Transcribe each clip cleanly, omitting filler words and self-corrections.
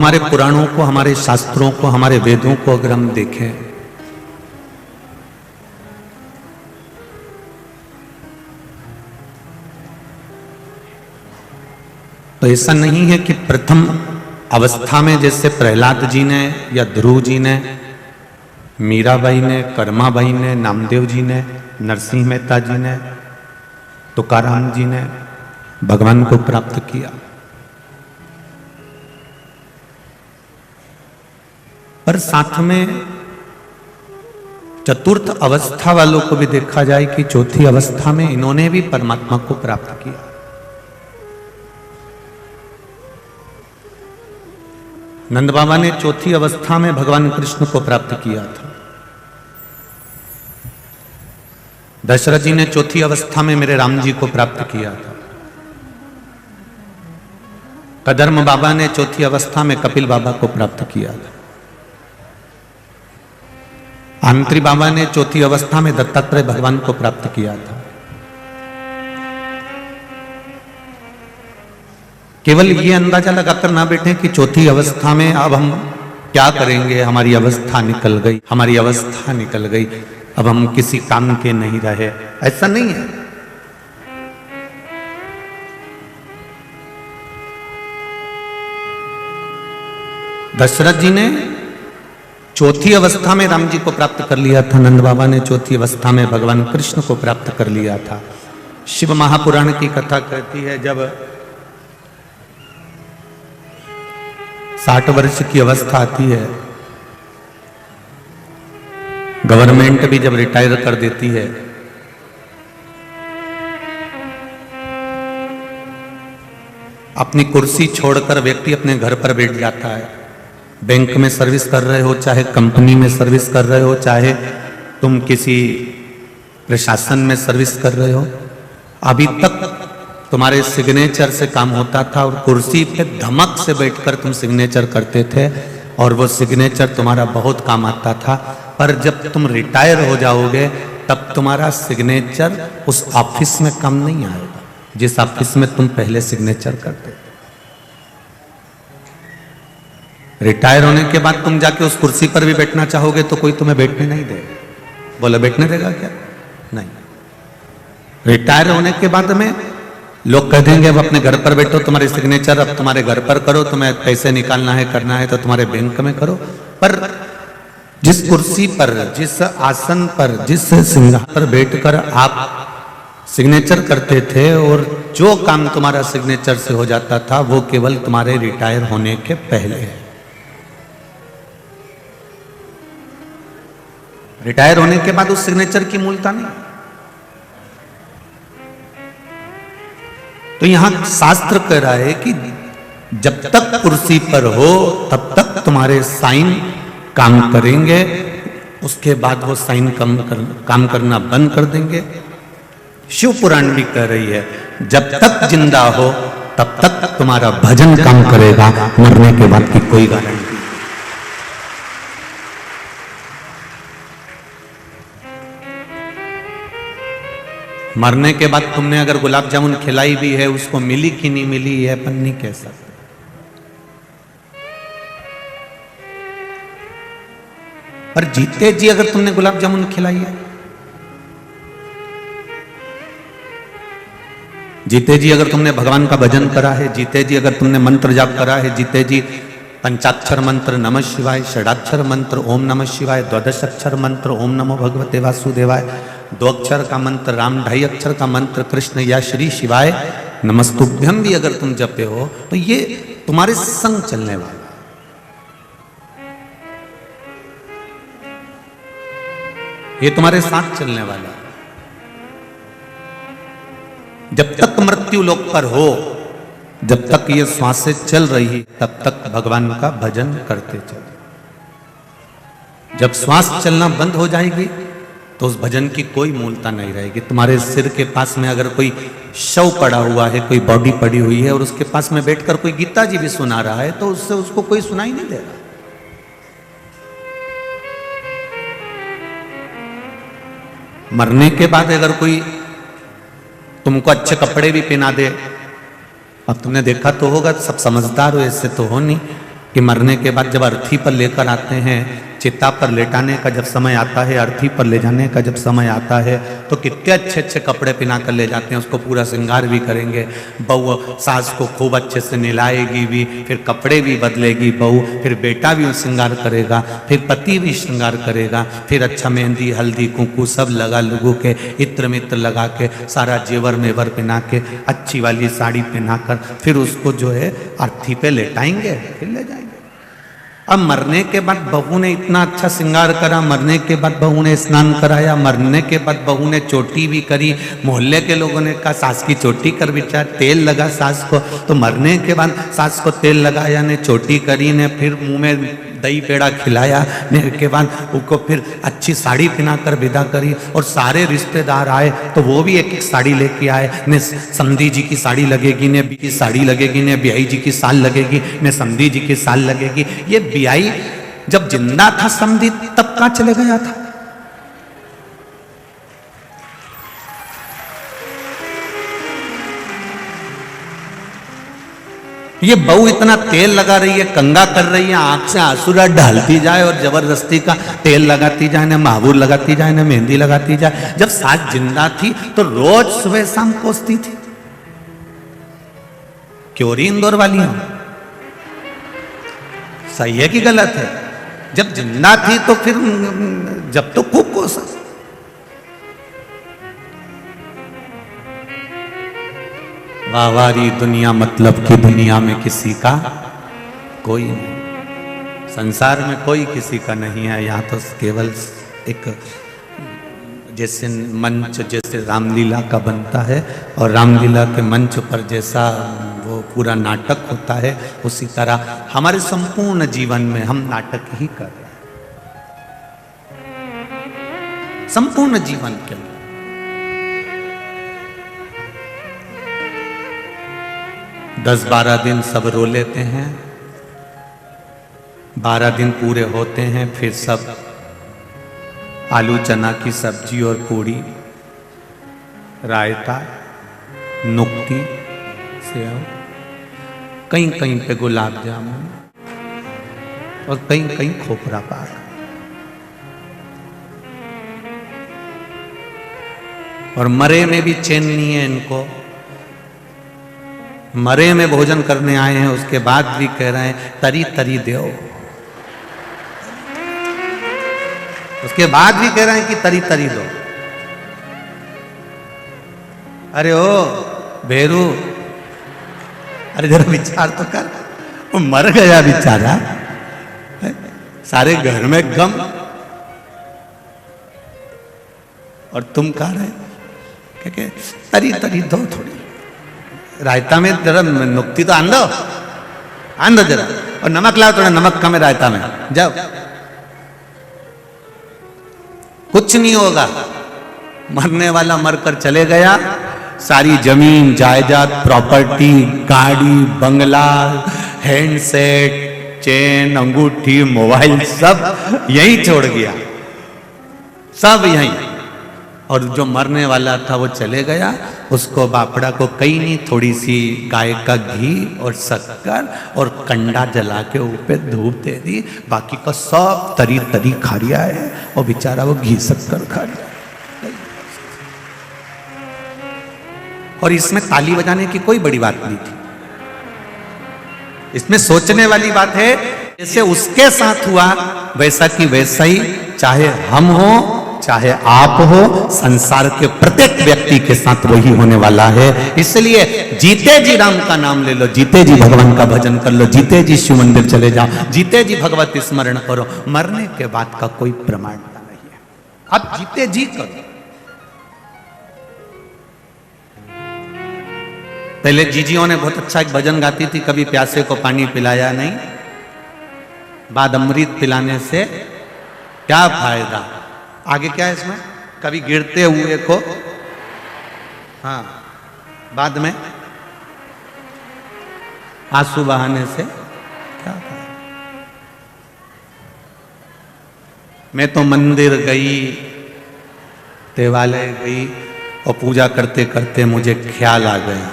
हमारे पुराणों को, हमारे शास्त्रों को, हमारे वेदों को अगर हम देखें तो ऐसा नहीं है कि प्रथम अवस्था में जैसे प्रहलाद जी ने या ध्रुव जी ने, मीराबाई ने, कर्माबाई ने, नामदेव जी ने, नरसिंह मेहता जी ने, तुकाराम जी ने भगवान को प्राप्त किया। पर साथ में चतुर्थ अवस्था वालों को भी देखा जाए कि चौथी अवस्था में इन्होंने भी परमात्मा को प्राप्त किया। नंद बाबा ने चौथी अवस्था में भगवान कृष्ण को प्राप्त किया था। दशरथ जी ने चौथी अवस्था में मेरे राम जी को प्राप्त किया था। कदर्म बाबा ने चौथी अवस्था में कपिल बाबा को प्राप्त किया था। आंत्री बाबा ने चौथी अवस्था में दत्तात्रेय भगवान को प्राप्त किया था। केवल ये अंदाजा लगाकर ना बैठे कि चौथी अवस्था में अब हम क्या करेंगे, हमारी अवस्था निकल गई, हमारी अवस्था निकल गई, अब हम किसी काम के नहीं रहे। ऐसा नहीं है। दशरथ जी ने चौथी अवस्था में राम जी को प्राप्त कर लिया था। नंद बाबा ने चौथी अवस्था में भगवान कृष्ण को प्राप्त कर लिया था। शिव महापुराण की कथा कहती है जब 60 वर्ष की अवस्था आती है, गवर्नमेंट भी जब रिटायर कर देती है, अपनी कुर्सी छोड़कर व्यक्ति अपने घर पर बैठ जाता है। बैंक में सर्विस कर रहे हो, चाहे कंपनी में सर्विस कर रहे हो, चाहे तुम किसी प्रशासन में सर्विस कर रहे हो, अभी तक तुम्हारे सिग्नेचर से काम होता था और कुर्सी पे धमक से बैठकर तुम सिग्नेचर करते थे और वो सिग्नेचर तुम्हारा बहुत काम आता था। पर जब तुम रिटायर हो जाओगे तब तुम्हारा सिग्नेचर उस ऑफिस में काम नहीं आएगा जिस ऑफिस में तुम पहले सिग्नेचर करते थे। रिटायर होने के बाद तुम जाके उस कुर्सी पर भी बैठना चाहोगे तो कोई तुम्हें बैठने नहीं देगा। बोला बैठने देगा क्या? नहीं। रिटायर होने के बाद में लोग कह देंगे अब अपने घर पर बैठो, तुम्हारे सिग्नेचर अब तुम्हारे घर पर करो, तुम्हें पैसे निकालना है, करना है तो तुम्हारे बैंक में करो। पर जिस कुर्सी पर, जिस आसन पर, जिस सिंहासन पर बैठकर आप सिग्नेचर करते थे और जो काम तुम्हारा सिग्नेचर से हो जाता था वो केवल तुम्हारे रिटायर होने के पहले है। रिटायर होने के बाद उस सिग्नेचर की मूलता नहीं। तो यहां शास्त्र कह रहा है कि जब तक कुर्सी पर हो तब तक तुम्हारे साइन काम करेंगे, उसके बाद वो साइन काम करना बंद कर देंगे। शिव पुराण भी कह रही है जब तक जिंदा हो तब तक तुम्हारा भजन काम करेगा, मरने के बाद की कोई गारंटी। मरने के बाद तुमने अगर गुलाब जामुन खिलाई भी है, उसको मिली कि नहीं मिली है अपन नहीं कह सकते। पर जीते जी अगर तुमने गुलाब जामुन खिलाई है, जीते जी अगर तुमने भगवान का भजन करा है, जीते जी अगर तुमने मंत्र जाप करा है, जीते जी पंचाक्षर मंत्र नमः शिवाय, षडाक्षर मंत्र ओम नमः शिवाय, द्वादश अक्षर मंत्र ओम नमो भगवते वासुदेवाय, 2 अक्षर का मंत्र राम, 2.5 अक्षर का मंत्र कृष्ण या श्री शिवाय नमस्तुभ्यम भी अगर तुम जपे हो तो ये तुम्हारे संग चलने वाला, ये तुम्हारे साथ चलने वाला। जब तक मृत्यु लोक पर हो, जब तक ये श्वासें चल रही तब तक भगवान का भजन करते चलो। जब श्वास चलना बंद हो जाएगी तो उस भजन की कोई मूलता नहीं रहेगी। तुम्हारे सिर के पास में अगर कोई शव पड़ा हुआ है, कोई बॉडी पड़ी हुई है और उसके पास में बैठकर कोई गीता जी भी सुना रहा है तो उससे उसको कोई सुनाई नहीं देगा। मरने के बाद अगर कोई तुमको अच्छे कपड़े भी पहना दे, अब तुमने देखा तो होगा, सब समझदार हो, ऐसे तो हो नहीं, कि मरने के बाद जब अर्थी पर लेकर आते हैं, चिता पर लेटाने का जब समय आता है, अर्थी पर ले जाने का जब समय आता है, तो कितने अच्छे अच्छे कपड़े पहना कर ले जाते हैं, उसको पूरा श्रृंगार भी करेंगे। बहू सास को खूब अच्छे से नहलाएगी भी, फिर कपड़े भी बदलेगी बहू, फिर बेटा भी श्रृंगार करेगा, फिर पति भी श्रृंगार करेगा, फिर अच्छा मेहंदी हल्दी कुंकू सब लगा लुगू के इत्र मित्र लगा के सारा जेवर मेवर पहना के अच्छी वाली साड़ी पहनाकर फिर उसको जो है अर्थी पे लेटाएंगे, फिर ले जाएंगे। अब मरने के बाद बहू ने इतना अच्छा श्रृंगार करा, मरने के बाद बहू ने स्नान कराया, मरने के बाद बहू ने चोटी भी करी, मोहल्ले के लोगों ने कहा सास की चोटी कर बिचार, तेल लगा सास को, तो मरने के बाद सास को तेल लगाया ने, चोटी करी ने, फिर मुंह में दही पेड़ा खिलाया ने, के बाद उसको फिर अच्छी साड़ी पहना कर विदा करी, और सारे रिश्तेदार आए तो वो भी एक एक साड़ी लेके आए ने, समधी जी की साड़ी लगेगी ने, की साड़ी लगेगी ने, बियाई जी की साल लगेगी ने, समधी जी की साल लगेगी। ये बियाई जब जिंदा था समधी तब कहाँ चले गया था? ये बहू इतना तेल लगा रही है, कंगा कर रही है, आंख से आंसुरा डालती जाए और जबरदस्ती का तेल लगाती जाए ना, महाबूर लगाती जाए ना, मेहंदी लगाती जाए। जब सास जिंदा थी तो रोज सुबह शाम कोसती थी। क्यों रही इंदौर वाली हो? सही है कि गलत है? जब जिंदा थी तो फिर जब तो खूब कोसा। वाहवारी दुनिया मतलब की दुनिया में किसी का कोई नहीं, संसार में कोई किसी का नहीं है। यहाँ तो केवल एक जैसे मंच जैसे रामलीला का बनता है और रामलीला के मंच पर जैसा वो पूरा नाटक होता है, उसी तरह हमारे संपूर्ण जीवन में हम नाटक ही कर रहे हैं, संपूर्ण जीवन के लिए। 10-12 दिन सब रो लेते हैं, 12 दिन पूरे होते हैं, फिर सब आलू चना की सब्जी और पूड़ी, रायता, नुक्ती, सेव, कहीं कहीं पे गुलाब जामुन और कहीं कहीं खोपरा पाक। और मरे में भी चैन नहीं है इनको, मरे में भोजन करने आए हैं, उसके बाद भी कह रहे हैं तरी तरी दो, उसके बाद भी कह रहे हैं कि तरी तरी दो। अरे ओ भेरू, अरे जरा विचार तो कर, वो मर गया बेचारा, सारे घर में गम, और तुम कह रहे क्या तरी तरी दो, थोड़ी रायता में जरा नुक्ती तो आन दो जरा, और नमक लाओ, थोड़ा नमक कम है रायता में, जाओ। कुछ नहीं होगा, मरने वाला मरकर चले गया, सारी जमीन जायदाद प्रॉपर्टी गाड़ी बंगला हैंडसेट चेन अंगूठी मोबाइल सब यहीं छोड़ गया, सब यहीं। और जो मरने वाला था वो चले गया, उसको बापड़ा को कहीं नहीं, थोड़ी सी गाय का घी और शक्कर और कंडा जला के ऊपर धूप दे दी, बाकी का सब तरी तरी खा लिया है, और बेचारा वो घी शक्कर खा लिया। और इसमें ताली बजाने की कोई बड़ी बात नहीं थी, इसमें सोचने वाली बात है, जैसे उसके साथ हुआ वैसा कि वैसा ही चाहे हम हो चाहे आप हो, संसार के प्रत्येक व्यक्ति के साथ वही होने वाला है। इसलिए जीते जी राम का नाम ले लो, जीते जी भगवान का भजन कर लो, जीते जी शिव मंदिर चले जाओ, जीते जी भगवत स्मरण करो, मरने के बाद का कोई प्रमाणता नहीं है। अब जीते जी करो। पहले जीजियों ने बहुत अच्छा एक भजन गाती थी, कभी प्यासे को पानी पिलाया नहीं, बाद अमृत पिलाने से क्या फायदा। आगे क्या है इसमें, कभी गिरते हुए को, हाँ, बाद में आंसू बहाने से क्या फायदा। मैं तो मंदिर गई, देवालय गई, और पूजा करते करते मुझे ख्याल आ गया,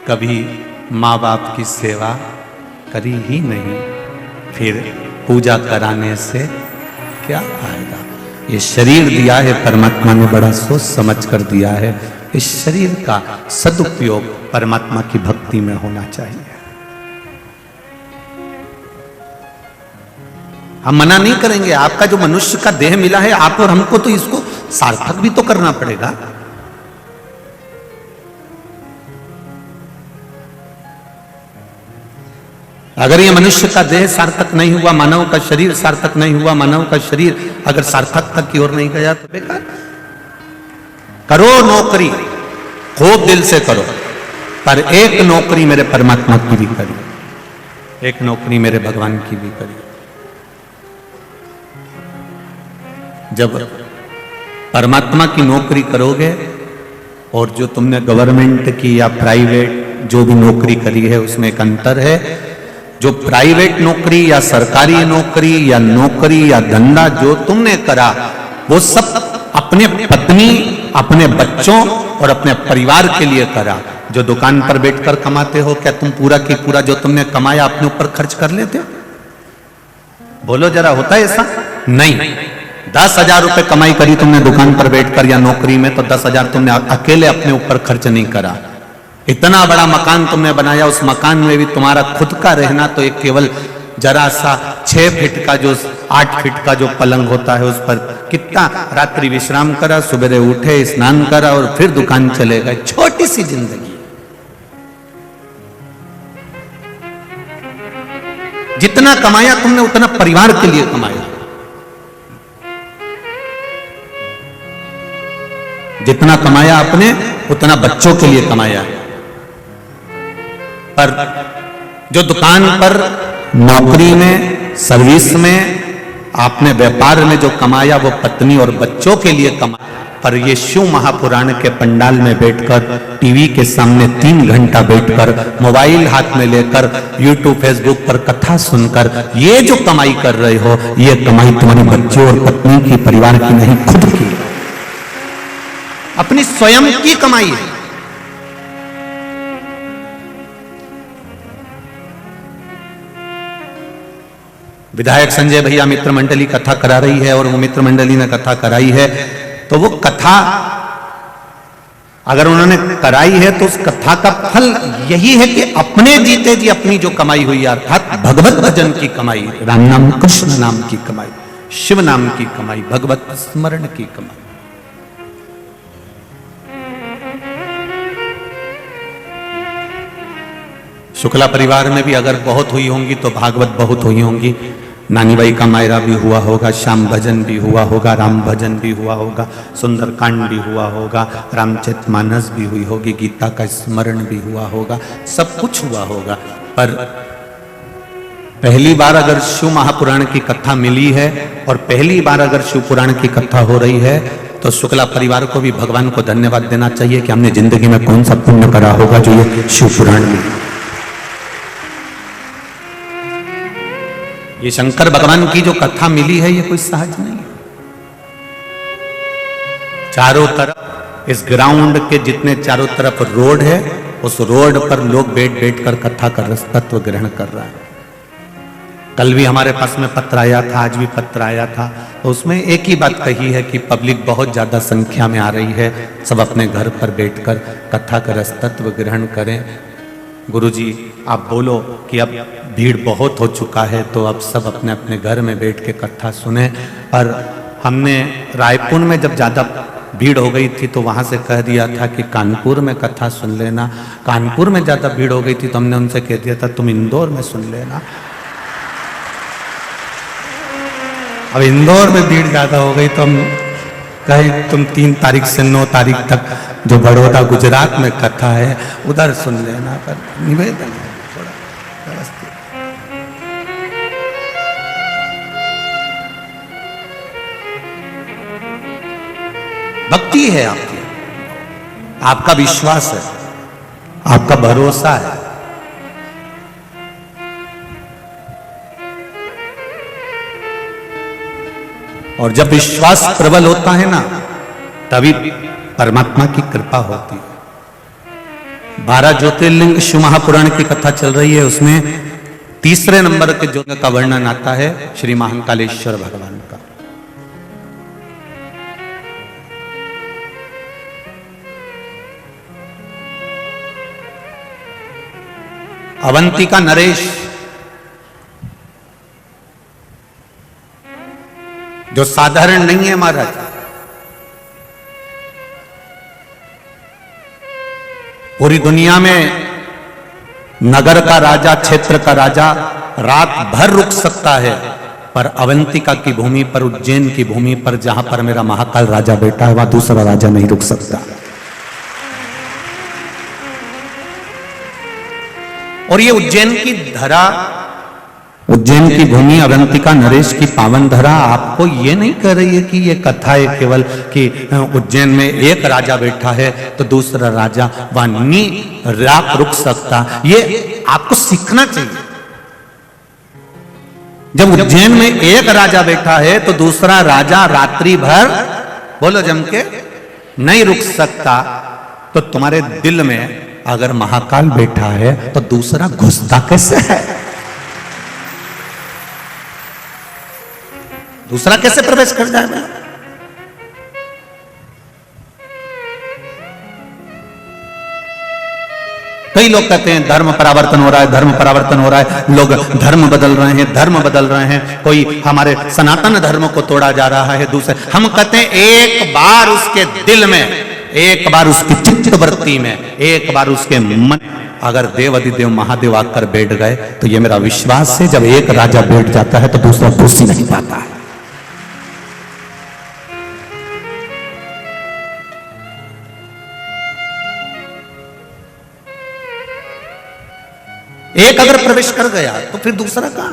कभी माँ बाप की सेवा करी ही नहीं, फिर पूजा कराने से क्या फायदा। ये शरीर दिया है परमात्मा ने, बड़ा सोच समझ कर दिया है। इस शरीर का सदुपयोग परमात्मा की भक्ति में होना चाहिए। हम मना नहीं करेंगे, आपका जो मनुष्य का देह मिला है आप और हमको, तो इसको सार्थक भी तो करना पड़ेगा। अगर ये मनुष्य का देह सार्थक नहीं हुआ, मानव का शरीर सार्थक नहीं हुआ, मानव का शरीर अगर सार्थकता की ओर नहीं गया तो बेकार। करो नौकरी, खूब दिल से करो, पर एक नौकरी मेरे परमात्मा की भी करिए, एक नौकरी मेरे भगवान की भी करिए। जब परमात्मा की नौकरी करोगे, और जो तुमने गवर्नमेंट की या प्राइवेट जो भी नौकरी करी है उसमें एक अंतर है। जो प्राइवेट नौकरी या सरकारी नौकरी या नौकरी या धंधा जो तुमने करा, वो सब अपने पत्नी, अपने बच्चों और अपने परिवार के लिए करा। जो दुकान पर बैठकर कमाते हो, क्या तुम पूरा की पूरा जो तुमने कमाया अपने ऊपर खर्च कर लेते हो? बोलो जरा, होता है ऐसा? नहीं। 10,000 रुपए कमाई करी तुमने दुकान पर बैठकर या नौकरी में, तो 10,000 तुमने अकेले अपने ऊपर खर्च नहीं करा। इतना बड़ा मकान तुमने बनाया, उस मकान में भी तुम्हारा खुद का रहना तो एक केवल जरा सा 6 फीट का जो 8 फीट का जो पलंग होता है उस पर कितना रात्रि विश्राम करा, सुबह उठे, स्नान करा और फिर दुकान चले गए। छोटी सी जिंदगी। जितना कमाया तुमने उतना परिवार के लिए कमाया, जितना कमाया आपने उतना बच्चों के लिए कमाया। पर जो दुकान पर, नौकरी में, सर्विस में, आपने व्यापार में जो कमाया वो पत्नी और बच्चों के लिए कमाया। पर ये शिव महापुराण के पंडाल में बैठकर, टीवी के सामने 3 घंटा बैठकर, मोबाइल हाथ में लेकर, यूट्यूब फेसबुक पर कथा सुनकर ये जो कमाई कर रहे हो, ये कमाई तुम्हारे बच्चों और पत्नी की, परिवार की नहीं, खुद की, अपनी स्वयं की कमाई है। विधायक संजय भैया मित्र मंडली कथा करा रही है और वो मित्र मंडली ने कथा कराई है, तो वो कथा अगर उन्होंने कराई है तो उस कथा का फल यही है कि अपने जीते जी अपनी जो कमाई हुई, अर्थात भगवत भजन की कमाई, राम नाम, कृष्ण नाम की कमाई, शिव नाम की कमाई, भगवत स्मरण की कमाई। शुक्ला परिवार में भी अगर बहुत हुई होंगी तो भागवत बहुत हुई होंगी। नानी बाई का मायरा भी हुआ होगा, श्याम भजन भी हुआ होगा, राम भजन भी हुआ होगा, सुंदरकांड भी हुआ होगा, रामचरितमानस भी हुई होगी, गीता का स्मरण भी हुआ होगा, सब कुछ हुआ होगा। पर पहली बार अगर शिव महापुराण की कथा मिली है और पहली बार अगर शिव पुराण की कथा हो रही है, तो शुक्ला परिवार को भी भगवान को धन्यवाद देना चाहिए कि हमने जिंदगी में कौन सा पुण्य करा होगा जो ये शिव पुराण में। ये शंकर भगवान की जो कथा मिली है ये कोई सहज नहीं है। चारों तरफ इस ग्राउंड के जितने चारों तरफ रोड है, उस रोड पर लोग बैठ बैठ कर कथा का रस तत्व ग्रहण कर रहा है। कल भी हमारे पास में पत्र आया था, आज भी पत्र आया था, तो उसमें एक ही बात कही है कि पब्लिक बहुत ज्यादा संख्या में आ रही है, सब अपने घर पर बैठकर कथा का रस तत्व ग्रहण करें। गुरुजी आप बोलो कि अब भीड़ बहुत हो चुका है, तो अब सब अपने अपने घर में बैठ के कथा सुने। पर हमने रायपुर में जब ज़्यादा भीड़ हो गई थी तो वहाँ से कह दिया था कि कानपुर में कथा सुन लेना। कानपुर में ज़्यादा भीड़ हो गई थी तो हमने उनसे कह दिया था तुम इंदौर में सुन लेना। अब इंदौर में भीड़ ज़्यादा हो गई तो हम कहे तुम 3 तारीख से 9 तारीख तक जो बड़ौदा गुजरात में कथा है उधर सुन लेना। पर निवेदन है थोड़ा व्यवस्थित। भक्ति है आपकी, आपका विश्वास है, आपका भरोसा है। और जब विश्वास प्रबल होता है ना, तभी परमात्मा की कृपा होती है। 12 ज्योतिर्लिंग शिव महापुराण की कथा चल रही है, उसमें तीसरे नंबर के जो का वर्णन आता है श्री महाकालेश्वर भगवान का। अवंतिका नरेश जो साधारण नहीं है महाराज, पूरी दुनिया में नगर का राजा, क्षेत्र का राजा रात भर रुक सकता है, पर अवंतिका की भूमि पर, उज्जैन की भूमि पर, जहां पर मेरा महाकाल राजा बैठा है, वहां दूसरा राजा नहीं रुक सकता। और ये उज्जैन की धरा, उज्जैन की भूमि, अवंतिका नरेश की पावन धरा आपको ये नहीं कह रही है कि ये कथा है केवल कि उज्जैन में एक राजा बैठा है तो दूसरा राजा वहां नहीं रात रुक सकता। ये आपको सीखना चाहिए। जब उज्जैन में एक राजा बैठा है तो दूसरा राजा रात्रि भर, बोलो जम के, नहीं रुक सकता, तो तुम्हारे दिल में अगर महाकाल बैठा है तो दूसरा घुसता कैसे है? दूसरा कैसे प्रवेश कर जाएगा? कई लोग कहते हैं धर्म परावर्तन हो रहा है, धर्म परावर्तन हो रहा है, लोग धर्म बदल रहे हैं, धर्म बदल रहे हैं, कोई हमारे सनातन धर्म को तोड़ा जा रहा है। दूसरे हम कहते हैं एक बार उसके दिल में, एक बार उसकी चित्तवृत्ति में, एक बार उसके मन, अगर देव अधिदेव महादेव आकर बैठ गए तो ये मेरा विश्वास है, जब एक राजा बैठ जाता है तो दूसरा घुस ही नहीं पाता है। एक अगर प्रवेश कर गया तो फिर दूसरा कहां?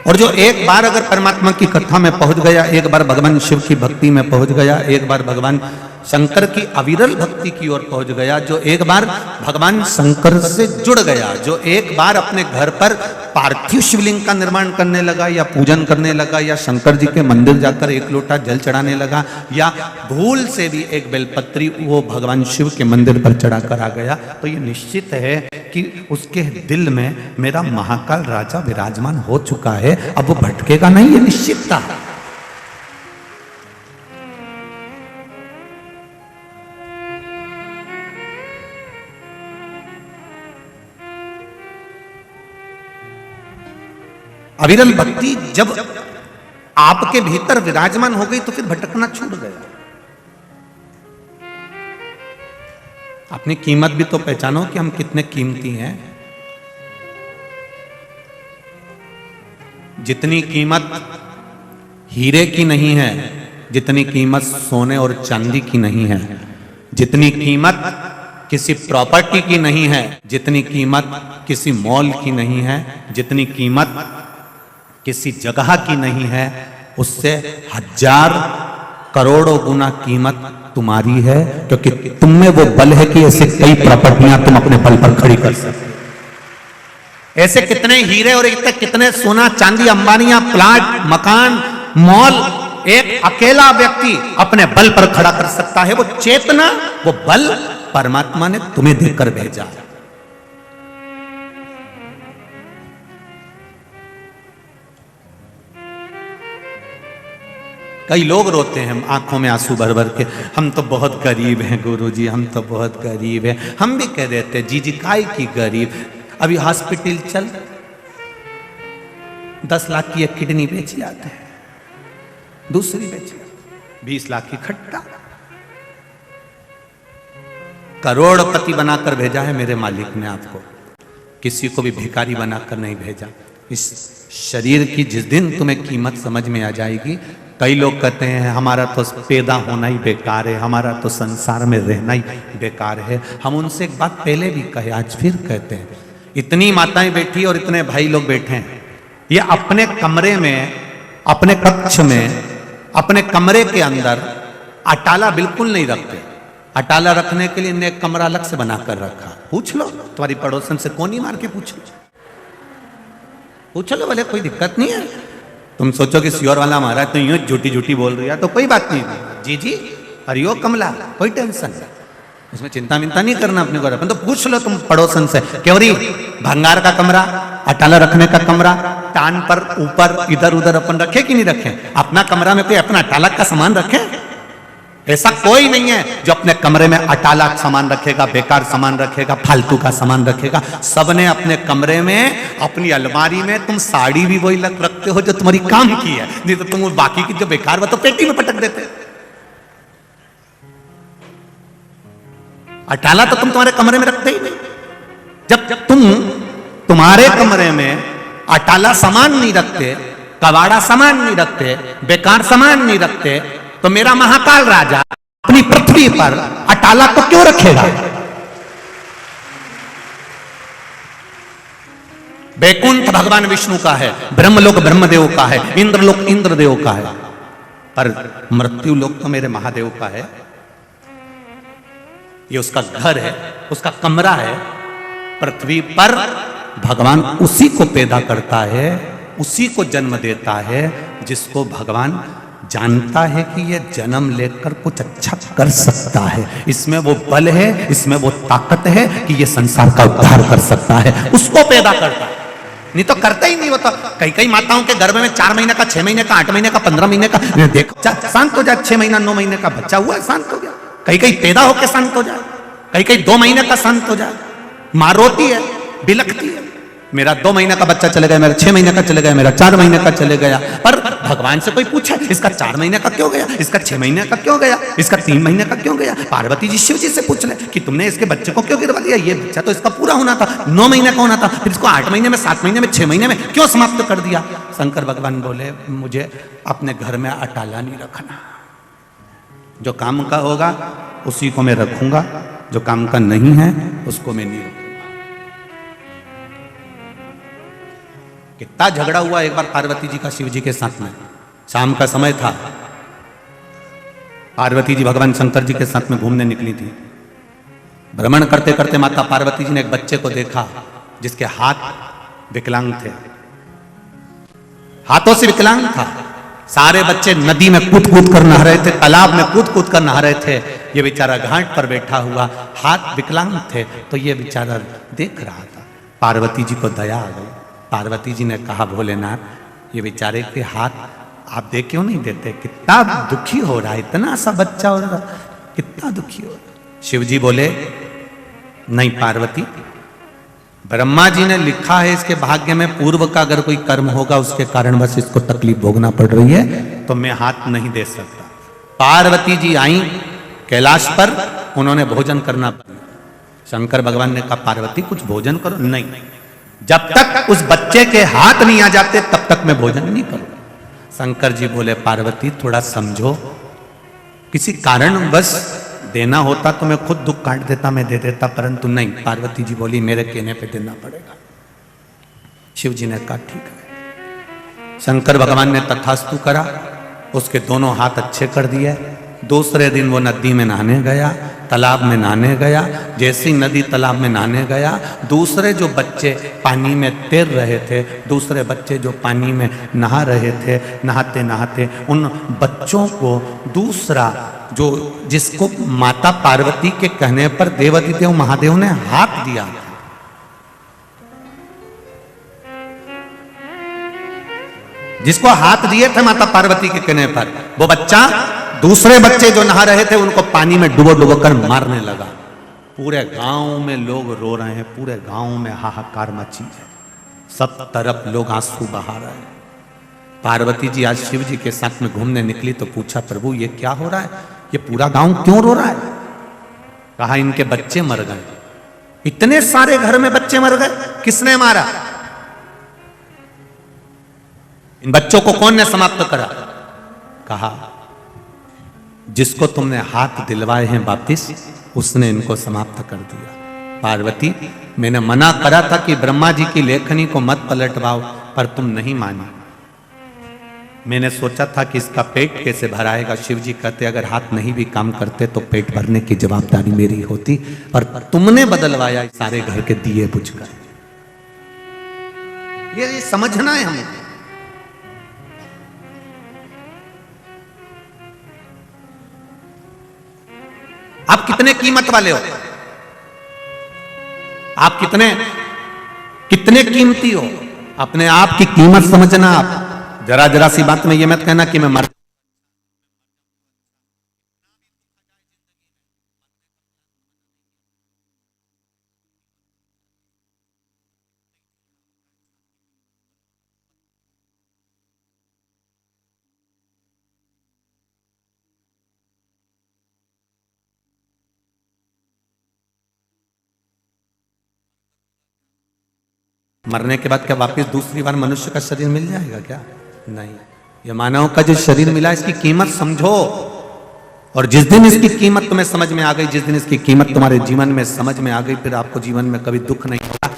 और जो एक बार अगर परमात्मा की कथा में पहुंच गया, एक बार भगवान शिव की भक्ति में पहुंच गया, एक बार भगवान शंकर की अविरल भक्ति की ओर पहुंच गया, जो एक बार भगवान शंकर से जुड़ गया, जो एक बार अपने घर पर पार्थिव शिवलिंग का निर्माण करने लगा या पूजन करने लगा या शंकर जी के मंदिर जाकर एक लोटा जल चढ़ाने लगा या भूल से भी एक बेलपत्री वो भगवान शिव के मंदिर पर चढ़ा कर आ गया, तो ये निश्चित है कि उसके दिल में मेरा महाकाल राजा विराजमान हो चुका है, अब वो भटकेगा नहीं, ये निश्चित था। अविरल भक्ति जब आपके भीतर विराजमान हो गई तो फिर भटकना छूट गया। अपनी कीमत भी तो पहचानो कि हम कितने कीमती हैं। जितनी कीमत हीरे की नहीं है, जितनी कीमत सोने और चांदी की नहीं है, जितनी कीमत किसी प्रॉपर्टी की नहीं है, जितनी कीमत किसी मॉल की नहीं है, जितनी कीमत किसी जगह की नहीं है, उससे 1000 करोड़ों गुना कीमत तुम्हारी है, क्योंकि तुम में वो बल है कि ऐसे कई प्रॉपर्टियां तुम अपने बल पर खड़ी कर सकते। ऐसे कितने हीरे और कितने सोना चांदी, अंबानियां, प्लाट, मकान, मॉल एक अकेला व्यक्ति अपने बल पर खड़ा कर सकता है। वो चेतना, वो बल परमात्मा ने तुम्हें देकर भेजा। कई लोग रोते हैं आंखों में आंसू भर भर के, हम तो बहुत गरीब हैं गुरुजी, हम तो बहुत गरीब हैं। हम भी कह देते हैं जी काय की गरीब, अभी हॉस्पिटल चल 10 लाख की एक किडनी बेच जाते हैं, दूसरी बेच 20 लाख की खट्टा। करोड़पति बनाकर भेजा है मेरे मालिक ने आपको, किसी को भी भिखारी बनाकर नहीं भेजा। इस शरीर की जिस दिन तुम्हें कीमत समझ में आ जाएगी, कई लोग कहते हैं हमारा तो पैदा होना ही बेकार है, हमारा तो संसार में रहना ही बेकार है। हम उनसे एक बात पहले भी कहे, आज फिर कहते हैं, इतनी माताएं बैठी और इतने भाई लोग बैठे हैं, ये अपने कमरे में, अपने कक्ष में, अपने कमरे के अंदर अटाला बिल्कुल नहीं रखते। अटाला रखने के लिए इन्हें एक कमरा अलग से बनाकर रखा। पूछ लो तुम्हारी पड़ोसन से, कोनी मार के पूछ लो भले, कोई दिक्कत नहीं है। तुम सोचो कि श्योर वाला महाराज तो यूं झूठी झूठी बोल रही है, तो कोई बात नहीं जी जी, हरिओ कमला, कोई टेंशन नहीं। उसमें चिंता मिंता नहीं करना अपने को। अपन तो पूछ लो तुम पड़ोसन से, क्यों री भंगार का कमरा, अटाला रखने का कमरा, टान पर ऊपर इधर उधर अपन रखे कि नहीं रखे? अपना कमरा में कोई अपना अटाला का सामान रखे? ऐसा कोई नहीं है जो अपने कमरे में अटाला सामान रखेगा, बेकार सामान रखेगा, फालतू का सामान रखेगा। सबने अपने कमरे में, अपनी अलमारी में, तुम साड़ी भी वही रखते हो जो तुम्हारी काम की है, नहीं तो तुम बाकी की जो बेकार वो तो पेटी में पटक देते। अटाला तो तुम तुम्हारे कमरे में रखते ही नहीं। जब तुम तुम्हारे कमरे में अटाला सामान नहीं रखते, कबाड़ा सामान नहीं रखते, बेकार सामान नहीं रखते, तो मेरा महाकाल राजा अपनी पृथ्वी पर अटाला को क्यों रखेगा? बैकुंठ भगवान विष्णु का है, ब्रह्मलोक ब्रह्मदेव का है, इंद्रलोक इंद्रदेव का है, पर मृत्यु लोक तो मेरे महादेव का है। ये उसका घर है, उसका कमरा है। पृथ्वी पर भगवान उसी को पैदा करता है, उसी को जन्म देता है जिसको भगवान जानता है कि ये जन्म लेकर कुछ अच्छा कर सकता है, इसमें वो बल है, इसमें वो ताकत है कि ये संसार का उद्धार कर सकता है, उसको पैदा करता है। नहीं तो करता ही नहीं। वो तो कई कई माताओं के गर्भ में 4 महीने का, 6 महीने का, 8 महीने का, 15 महीने का, देखो शांत हो जाए, 6 महीना 9 महीने का बच्चा हुआ शांत हो गया, कई कई पैदा होकर शांत हो जाए, कई कई 2 महीने का शांत हो जाए। मां रोती है, बिलखती है, मेरा 2 महीने का बच्चा चले गया, मेरा 6 महीने का चले गया, मेरा 4 महीने का चले गया। पर भगवान से कोई पूछे इसका 4 महीने का क्यों गया, इसका 6 महीने का क्यों गया, इसका 3 महीने का क्यों गया? पार्वती जी शिव जी से पूछ ले कि तुमने इसके बच्चे को क्यों गिरवा दिया? ये बच्चा तो इसका पूरा होना था, 9 महीने का होना था, फिर इसको 8 महीने में, 7 महीने में, 6 महीने में क्यों समाप्त कर दिया? शंकर भगवान बोले मुझे अपने घर में अटाला नहीं रखना, जो काम का होगा उसी को मैं रखूंगा, जो काम का नहीं है उसको मैं नहीं रखूंगा। कितना झगड़ा हुआ एक बार पार्वती जी का शिव जी के साथ में। शाम का समय था, पार्वती जी भगवान शंकर जी के साथ में घूमने निकली थी। भ्रमण करते करते माता पार्वती जी ने एक बच्चे को देखा जिसके हाथ विकलांग थे, हाथों से विकलांग था। सारे बच्चे नदी में कूद कूद कर नहा रहे थे, तालाब में कूद कूद कर नहा रहे थे, ये बेचारा घाट पर बैठा हुआ, हाथ विकलांग थे, तो ये बेचारा देख रहा था। पार्वती जी को दया आ गई। पार्वती जी ने कहा भोलेनाथ ये बेचारे के हाथ आप देख क्यों नहीं देते? कितना दुखी हो रहा है, इतना सा बच्चा हो रहा, कितना दुखी हो रहा। शिव जी बोले नहीं पार्वती, ब्रह्मा जी ने लिखा है इसके भाग्य में पूर्व का अगर कोई कर्म होगा उसके कारण बस इसको तकलीफ भोगना पड़ रही है, तो मैं हाथ नहीं दे सकता। पार्वती जी आई कैलाश पर, उन्होंने भोजन करना। शंकर भगवान ने कहा पार्वती कुछ भोजन करो। नहीं, जब तक उस बच्चे के हाथ नहीं आ जाते तब तक मैं भोजन नहीं करूं। शंकर जी बोले पार्वती थोड़ा समझो, किसी कारण बस देना होता तो मैं खुद दुख काट देता, मैं दे देता, परंतु नहीं। पार्वती जी बोली मेरे कहने पे देना पड़ेगा। शिव जी ने कहा ठीक है। शंकर भगवान ने तथास्तु करा, उसके दोनों हाथ अच्छे कर दिए। दूसरे दिन वो नदी में नहाने गया, तालाब में नहाने गया। जैसे ही नदी तालाब में नहाने गया, दूसरे जो बच्चे पानी में तैर रहे थे, दूसरे बच्चे जो पानी में नहा रहे थे, नहाते नहाते उन बच्चों को दूसरा जो जिसको माता पार्वती के कहने पर देवाधिदेव महादेव ने हाथ दिया, जिसको हाथ दिए थे माता पार्वती के कहने पर, वो बच्चा दूसरे बच्चे जो नहा रहे थे उनको पानी में डुबो डुबो कर मारने लगा। पूरे गांव में लोग रो रहे हैं, पूरे गांव में हाहाकार मची है, सब तरफ लोग आंसू बहा रहे हैं। पार्वती जी आज शिव जी के साथ में घूमने निकली तो पूछा प्रभु ये क्या हो रहा है, ये पूरा गांव क्यों रो रहा है? कहा इनके बच्चे मर गए। इतने सारे घर में बच्चे मर गए, किसने मारा? इन बच्चों को कौन ने समाप्त करा? कहा जिसको तुमने हाथ दिलवाए हैं वापिस, उसने इनको समाप्त कर दिया। पार्वती मैंने मना करा था कि ब्रह्मा जी की लेखनी को मत पलटवाओ, पर तुम नहीं मानी। मैंने सोचा था कि इसका पेट कैसे भराएगा। शिव जी कहते अगर हाथ नहीं भी काम करते तो पेट भरने की जवाबदारी मेरी होती, पर तुमने बदलवाया सारे घर के दिए बुझकर। ये समझना है हमें। आप कितने कीमत वाले हो, आप कितने कितने कीमती हो, अपने आप की कीमत समझना। आप जरा जरा सी बात में ये मत कहना कि मैं मर, मरने के बाद क्या वापस दूसरी बार मनुष्य का शरीर मिल जाएगा क्या? नहीं। ये मानव का जो शरीर मिला, इसकी कीमत समझो। और जिस दिन इसकी कीमत तुम्हें समझ में आ गई, जिस दिन इसकी कीमत तुम्हारे जीवन में समझ में आ गई, फिर आपको जीवन में कभी दुख नहीं होगा।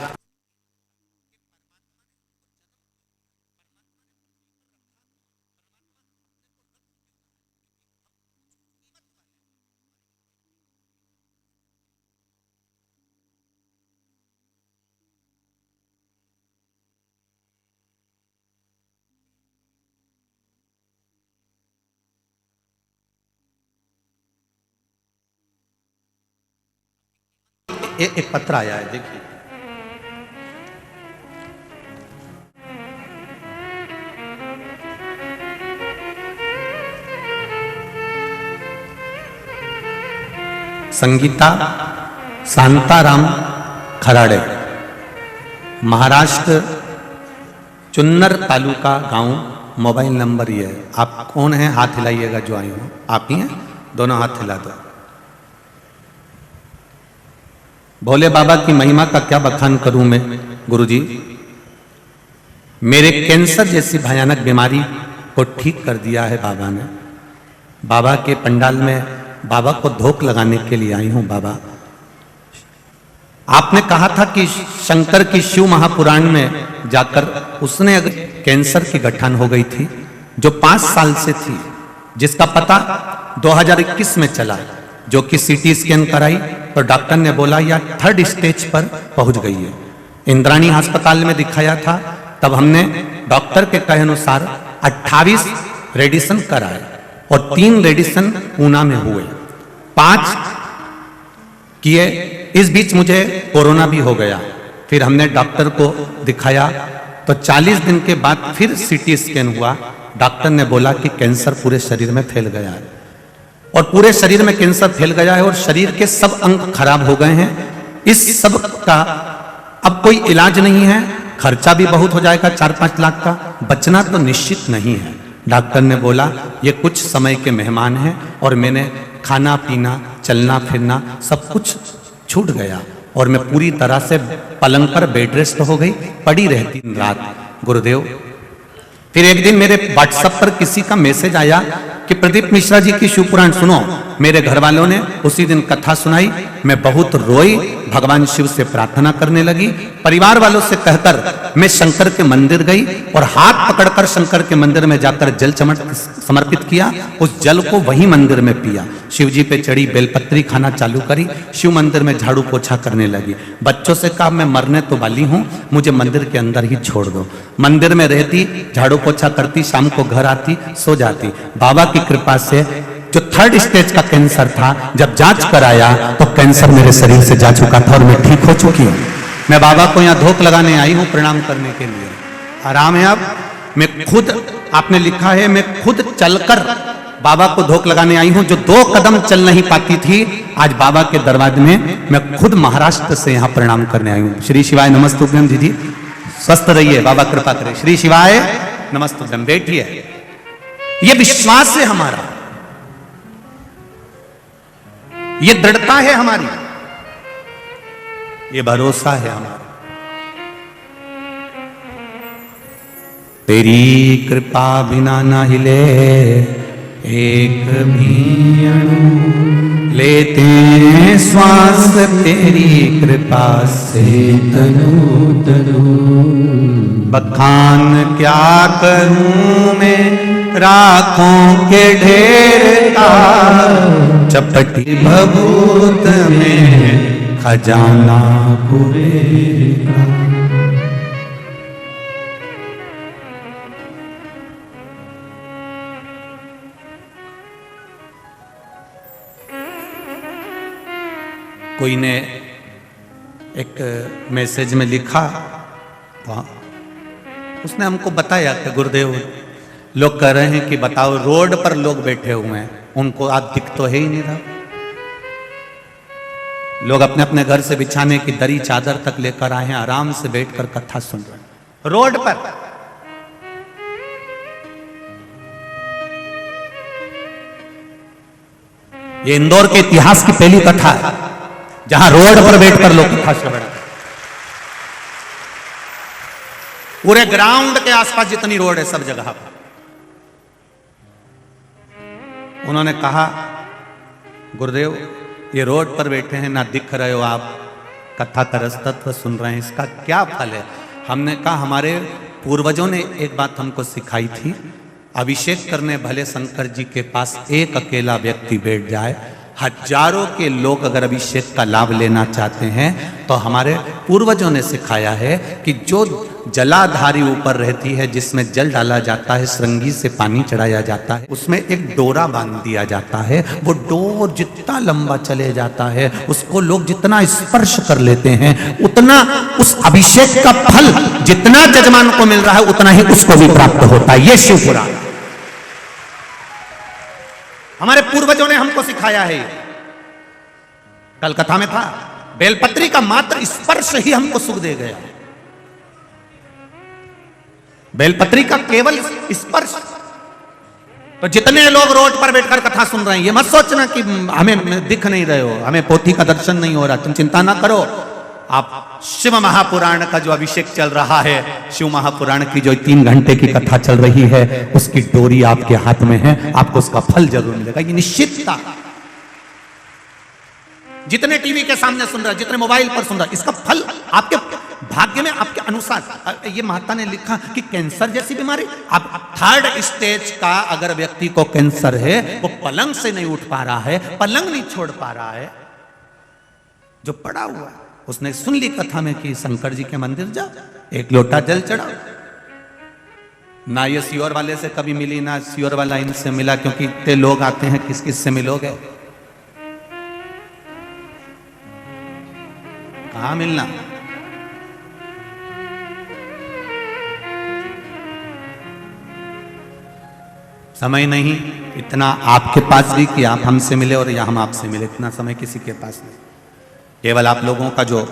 एक पत्र आया है, देखिए। संगीता शांताराम खराड़े, महाराष्ट्र, चुन्नर तालुका गांव, मोबाइल नंबर ये है। आप कौन हैं? हाथ हिलाइएगा जो आई हो। आप ही हैं? दोनों हाथ हिला दो। भोले बाबा की महिमा का क्या बखान करूं मैं गुरुजी। मेरे कैंसर जैसी भयानक बीमारी को ठीक कर दिया है बाबा ने। बाबा के पंडाल में बाबा को धोख लगाने के लिए आई हूं। बाबा, आपने कहा था कि शंकर की शिव महापुराण में जाकर उसने अगर कैंसर की गठन हो गई थी जो 5 साल से थी, जिसका पता 2021 में चला, जो कि सीटी स्कैन कराई तो डॉक्टर ने बोला यह 3rd स्टेज पर पहुंच गई है। इंद्राणी अस्पताल में दिखाया था, तब हमने डॉक्टर के कहे अनुसार 28 रेडिएशन कराए और 3 रेडिएशन पूना में हुए, 5 किए। इस बीच मुझे कोरोना भी हो गया। फिर हमने डॉक्टर को दिखाया तो 40 दिन के बाद फिर सीटी स्कैन हुआ। डॉक्टर ने बोला कि कैंसर पूरे शरीर में फैल गया है और पूरे शरीर में कैंसर फैल गया है और शरीर के सब अंग खराब हो गए हैं। इस सब का अब कोई इलाज नहीं है, खर्चा भी बहुत हो जाएगा, 4-5 लाख का, बचना तो निश्चित नहीं है। डॉक्टर ने बोला ये कुछ समय के मेहमान हैं और मैंने खाना पीना चलना फिरना सब कुछ छूट गया और मैं पूरी तरह से पलंग पर बेड रेस्ट हो गई, पड़ी रहती दिन रात। गुरुदेव, फिर एक दिन मेरे व्हाट्सएप पर किसी का मैसेज आया कि प्रदीप मिश्रा जी की शिवपुराण सुनो। मेरे घर वालों ने उसी दिन कथा सुनाई, मैं बहुत रोई, भगवान शिव से प्रार्थना करने लगी। परिवार वालों से कहकर मैं शंकर के मंदिर गई और हाथ पकड़कर शंकर के मंदिर में जाकर जल समर्पित किया। उस जल को वही मंदिर में पिया, शिव जी पे चढ़ी बेलपत्री खाना चालू करी, शिव मंदिर में झाड़ू पोछा करने लगी। बच्चों से कहा मैं मरने तो वाली हूँ, मुझे मंदिर के अंदर ही छोड़ दो। मंदिर में रहती, झाड़ू पोछा करती, शाम को घर आती, सो जाती। बाबा की कृपा से जो 3rd स्टेज का कैंसर था, जब जांच कराया तो कैंसर मेरे शरीर से जा चुका था और मैं ठीक हो चुकी हूँ। मैं बाबा को यहाँ धोख लगाने आई हूँ, प्रणाम करने के लिए। आराम है अब। मैं खुद, आपने लिखा है, मैं खुद चलकर बाबा को धोख लगाने आई हूँ। जो 2 कदम चल नहीं पाती थी, आज बाबा के दरवाजे में मैं खुद महाराष्ट्र से यहाँ प्रणाम करने आई हूँ। श्री शिवाय नमस्तुभ्यम। दीदी स्वस्थ रहिए, बाबा कृपा करे। श्री शिवाय नमस्तुभ्यम। बैठिए। ये विश्वास है हमारा, ये दृढ़ता है हमारी, ये भरोसा है हमारा। तेरी कृपा बिना ना हिले एक भी अणु, लेते हैं श्वास तेरी कृपा से तनु तनु। बखान क्या करूं मैं राखों के ढेर का, चपटी भभूत में खजाना कुबेर का। कोई ने एक मैसेज में लिखा, उसने हमको बताया कि गुरुदेव लोग कह रहे हैं कि बताओ रोड पर लोग बैठे हुए हैं, उनको आज दिख तो है ही नहीं रहा। लोग अपने अपने घर से बिछाने की दरी चादर तक लेकर आए हैं, आराम से बैठकर कथा सुन रहे हैं रोड पर। ये इंदौर के इतिहास की पहली कथा है जहां रोड पर बैठकर लोग कथा सुन रहे हैं। पूरे ग्राउंड के आसपास जितनी रोड है सब जगह पर। उन्होंने कहा गुरुदेव ये रोड पर बैठे हैं, ना दिख रहे हो आप, कथा का रस तत्व सुन रहे हैं, इसका क्या फल है? हमने कहा हमारे पूर्वजों ने एक बात हमको सिखाई थी, अभिषेक करने भले शंकर जी के पास एक अकेला व्यक्ति बैठ जाए, हजारों के लोग अगर अभिषेक का लाभ लेना चाहते हैं तो हमारे पूर्वजों ने सिखाया है कि जो जलाधारी ऊपर रहती है, जिसमें जल डाला जाता है, श्रृंगी से पानी चढ़ाया जाता है, उसमें एक डोरा बांध दिया जाता है। वो डोर जितना लंबा चले जाता है, उसको लोग जितना स्पर्श कर लेते हैं, उतना उस अभिषेक का फल जितना जजमान को मिल रहा है उतना ही उसको भी प्राप्त होता है। ये शिव पुराण हमारे पूर्वजों ने हमको सिखाया है। कल कथा में था, बेलपत्री का मात्र स्पर्श ही हमको सुख दे गया। बेलपत्री का केवल स्पर्श। तो जितने लोग रोड पर बैठकर कथा सुन रहे हैं, ये मत सोचना कि हमें दिख नहीं रहे हो, हमें पोथी का दर्शन नहीं हो रहा, तुम चिंता ना करो। आप शिव महापुराण का जो अभिषेक चल रहा है, शिव महापुराण की जो 3 घंटे की कथा चल रही है, उसकी डोरी आपके हाथ में है, आपको उसका फल जरूर मिलेगा, ये निश्चितता। जितने टीवी के सामने सुन रहा है, जितने मोबाइल पर सुन रहा है, इसका फल आपके भाग्य में, आपके अनुसार। ये महात्मा ने लिखा कि कैंसर जैसी बीमारी, अब 3rd स्टेज का अगर व्यक्ति को कैंसर है, वो पलंग से नहीं उठ पा रहा है, पलंग नहीं छोड़ पा रहा है, जो पड़ा हुआ है, उसने सुन ली कथा में कि शंकर जी के मंदिर जाओ, 1 लोटा जल चढ़ाओ। ना ये सियोर वाले से कभी मिली, ना सियोर वाला इनसे मिला, क्योंकि इतने लोग आते हैं, किस किस से मिलोगे, कहां मिलना। समय नहीं इतना आपके पास भी कि आप हमसे मिले और या हम आपसे मिले, इतना समय किसी के पास नहीं। केवल आप लोगों का जो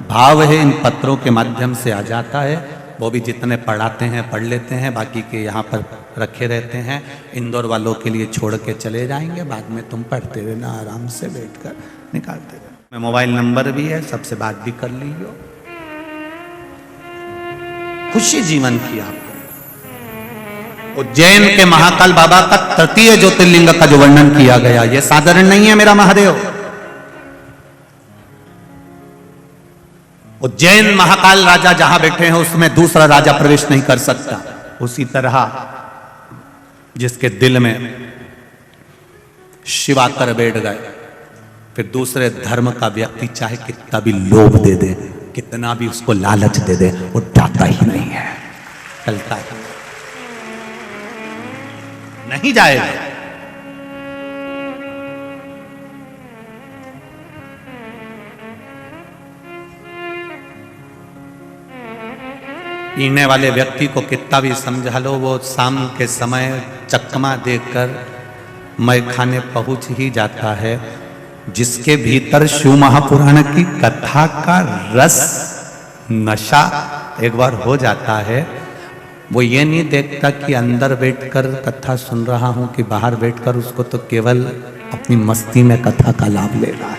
भाव है इन पत्रों के माध्यम से आ जाता है, वो भी जितने पढ़ाते हैं पढ़ लेते हैं, बाकी के यहाँ पर रखे रहते हैं। इंदौर वालों के लिए छोड़ के चले जाएंगे, बाद में तुम पढ़ते रहना, आराम से बैठकर निकालते रहना। मोबाइल नंबर भी है, सबसे बात भी कर लीजिए। खुशी जीवन की आपको। उज्जैन के महाकाल बाबा का 3य ज्योतिर्लिंग का जो वर्णन किया गया, ये साधारण नहीं है मेरा महादेव। उज्जैन महाकाल राजा जहां बैठे हैं, उसमें दूसरा राजा प्रवेश नहीं कर सकता। उसी तरह जिसके दिल में शिव आकर बैठ गए, फिर दूसरे धर्म का व्यक्ति चाहे कितना भी लोभ दे दे, कितना भी उसको लालच दे दे, वो जाता ही नहीं है, चलता है, नहीं जाएगा। पीने वाले व्यक्ति को कितना भी समझा लो, वो शाम के समय चकमा देकर मैं खाने पहुंच ही जाता है। जिसके भीतर शिव महापुराण की कथा का रस, नशा एक बार हो जाता है, वो ये नहीं देखता कि अंदर बैठकर कथा सुन रहा हूं कि बाहर बैठकर, उसको तो केवल अपनी मस्ती में कथा का लाभ ले रहा है,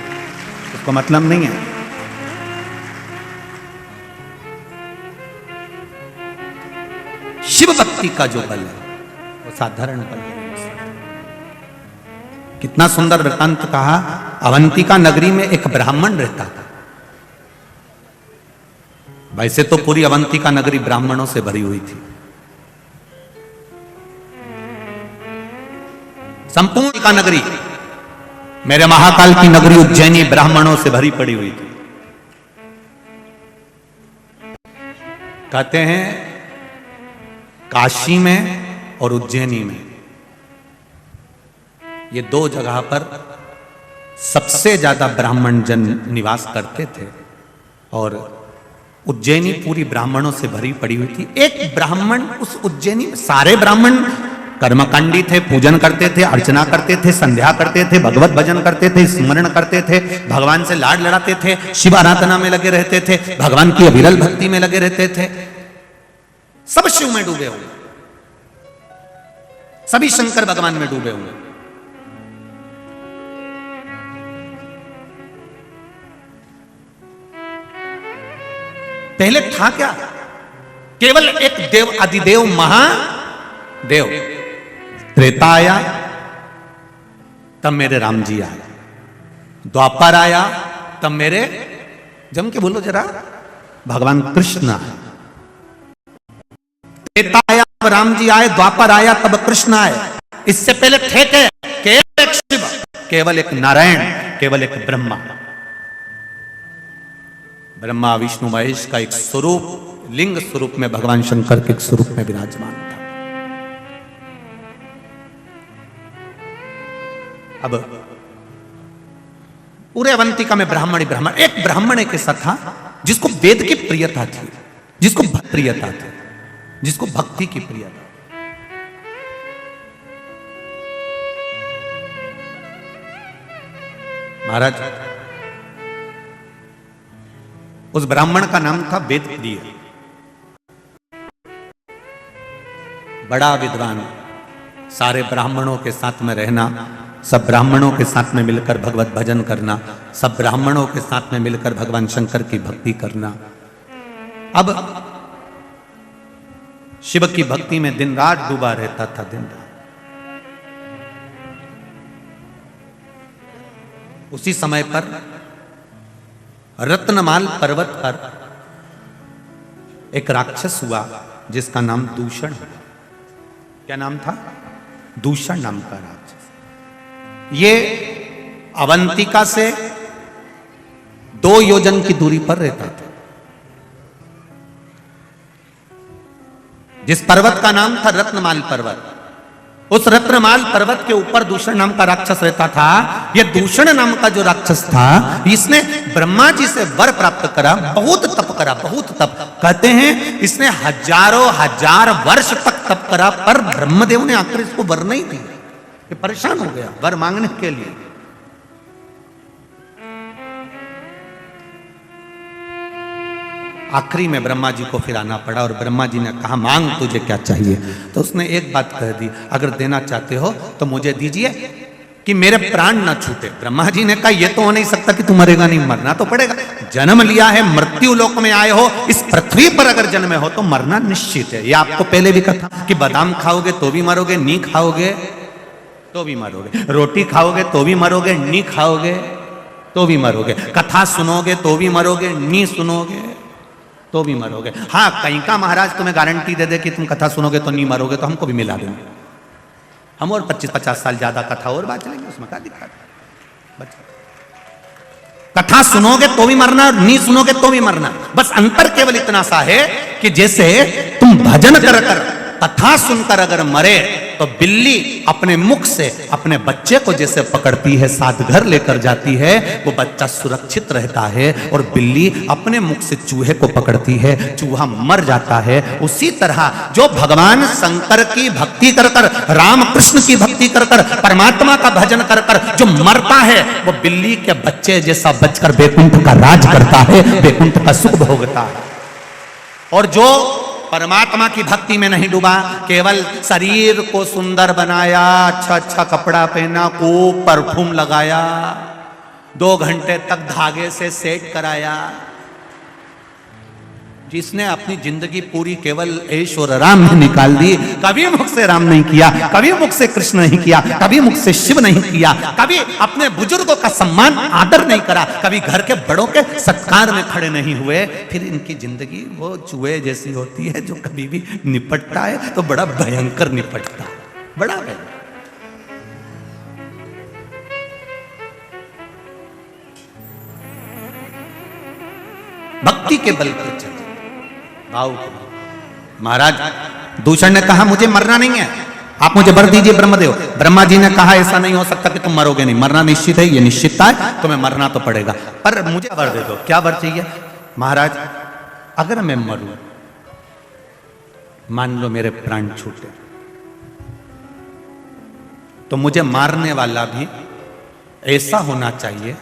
उसको मतलब नहीं है। शिव भक्ति का जो बल है वो साधारण बल है। कितना सुंदर वृत्तांत कहा। अवंतिका नगरी में एक ब्राह्मण रहता था। वैसे तो पूरी अवंतिका नगरी ब्राह्मणों से भरी हुई थी, संपूर्ण का नगरी, मेरे महाकाल की नगरी उज्जैनी ब्राह्मणों से भरी पड़ी हुई थी। कहते हैं काशी में और उज्जैनी में, ये 2 जगह पर सबसे ज्यादा ब्राह्मण जन निवास करते थे और उज्जैनी पूरी ब्राह्मणों से भरी पड़ी हुई थी। एक ब्राह्मण उस उज्जैनी, सारे ब्राह्मण कर्मकांडी थे, पूजन करते थे, अर्चना करते थे, संध्या करते थे, भगवत भजन करते थे, स्मरण करते थे, भगवान से लाड लड़ाते थे, शिव आराधना में लगे रहते थे, भगवान की अविरल भक्ति में लगे रहते थे। सब शिव में डूबे हुए, सभी शंकर भगवान में डूबे हुए। पहले था क्या? केवल एक देव, अधिदेव महादेव। त्रेता आया तब मेरे राम जी आए, द्वापर आया तब मेरे, जम के बोलो जरा, भगवान कृष्ण आए। त्रेता आया तब राम जी आए, द्वापर आया तब कृष्ण आए। इससे पहले थे के केवल एक शिव, केवल एक नारायण, केवल एक ब्रह्मा। ब्रह्मा विष्णु महेश का एक स्वरूप, लिंग स्वरूप में भगवान शंकर के एक स्वरूप में विराजमान था। अब पूरे अवंतिका में ब्राह्मण ही ब्राह्मण, एक ब्राह्मण एक ऐसा था जिसको वेद की प्रियता थी, जिसको प्रियता थी, जिसको भक्ति की प्रियता। महाराज, उस ब्राह्मण का नाम था वेद प्रिय, बड़ा विद्वान, सारे ब्राह्मणों के साथ में रहना, सब ब्राह्मणों के साथ में मिलकर भगवत भजन करना, सब ब्राह्मणों के साथ में मिलकर भगवान शंकर की भक्ति करना। अब शिव की भक्ति में दिन रात डूबा रहता था, दिन रात। उसी समय पर रत्नमाल पर्वत पर एक राक्षस हुआ जिसका नाम दूषण। क्या नाम था? दूषण नाम का राक्षस। ये अवंतिका से 2 योजन की दूरी पर रहता था। जिस पर्वत का नाम था रत्नमाल पर्वत, उस रत्नमाल पर्वत के ऊपर दूषण नाम का राक्षस रहता था। यह दूषण नाम का जो राक्षस था, इसने ब्रह्मा जी से वर प्राप्त करा, बहुत तप करा, बहुत तप। कहते हैं इसने हजारों हजार वर्ष तक तप करा, पर ब्रह्मदेव ने आकर इसको वर नहीं दिया। ये परेशान हो गया वर मांगने के लिए। आखिरी में ब्रह्मा जी को फिर आना पड़ा और ब्रह्मा जी ने कहा, मांग तुझे क्या चाहिए? तो उसने एक बात कह दी, अगर देना चाहते हो तो मुझे दीजिए कि मेरे प्राण ना छूटे। ब्रह्मा जी ने कहा, यह तो हो नहीं सकता कि तू मरेगा नहीं, मरना तो पड़ेगा। जन्म लिया है, मृत्यु लोक में आए हो, इस पृथ्वी पर अगर जन्मे हो तो मरना निश्चित है। यह आपको पहले भी कहा कि बादाम खाओगे तो भी मरोगे, नी खाओगे तो भी मरोगे, रोटी खाओगे तो भी मरोगे, नी खाओगे तो भी मरोगे, कथा सुनोगे तो भी मरोगे, नी सुनोगे तो भी मरोगे। हाँ, कहीं का महाराज तुम्हें गारंटी दे दे कि तुम कथा सुनोगे तो नहीं मरोगे, तो हमको भी मिला देंगे, हम और 25-50 साल ज्यादा कथा और बात चलेंगे, उसमें क्या दिक्कत? कथा सुनोगे तो भी मरना, नहीं सुनोगे तो भी मरना। बस अंतर केवल इतना सा है कि जैसे तुम भजन कर कर कथा सुनकर अगर मरे तो बिल्ली अपने मुख से अपने बच्चे को जैसे पकड़ती है, साथ घर लेकर जाती है, वो बच्चा सुरक्षित रहता है। और बिल्ली अपने मुख से चूहे को पकड़ती है, चूहा मर जाता है। उसी तरह जो भगवान शंकर की भक्ति कर कर, राम कृष्ण की भक्ति कर कर, परमात्मा का भजन कर कर जो मरता है, वो बिल्ली के बच्चे जैसा बचकर बैकुंठ का राज करता है, बैकुंठ का सुख भोगता है। और जो परमात्मा की भक्ति में नहीं डूबा, केवल शरीर को सुंदर बनाया, अच्छा अच्छा कपड़ा पहना, खूब परफ्यूम लगाया, 2 घंटे तक धागे से सेट कराया, जिसने अपनी जिंदगी पूरी केवल ऐश और राम में निकाल दी, कभी मुख से राम नहीं किया, कभी मुख से कृष्ण नहीं किया, कभी मुख से शिव नहीं किया, कभी अपने बुजुर्गों का सम्मान आदर नहीं करा, कभी घर के बड़ों के सत्कार में खड़े नहीं हुए, फिर इनकी जिंदगी वो चूहे जैसी होती है जो कभी भी निपटता है तो बड़ा भयंकर निपटता है, बड़ा भयंकर। भक्ति के बल पर चले, भाव। महाराज दूषण ने कहा, मुझे मरना नहीं है, आप मुझे वर दीजिए ब्रह्मदेव। ब्रह्मा जी ने कहा ऐसा नहीं हो सकता कि तुम मरोगे नहीं, मरना निश्चित है, ये निश्चितता है, तुम्हें मरना तो पड़ेगा, पर मुझे वर दे दो। क्या वर चाहिए? महाराज अगर मैं मरूं, मान लो मेरे प्राण छूटे, तो मुझे मारने वाला भी ऐसा होना चाहिए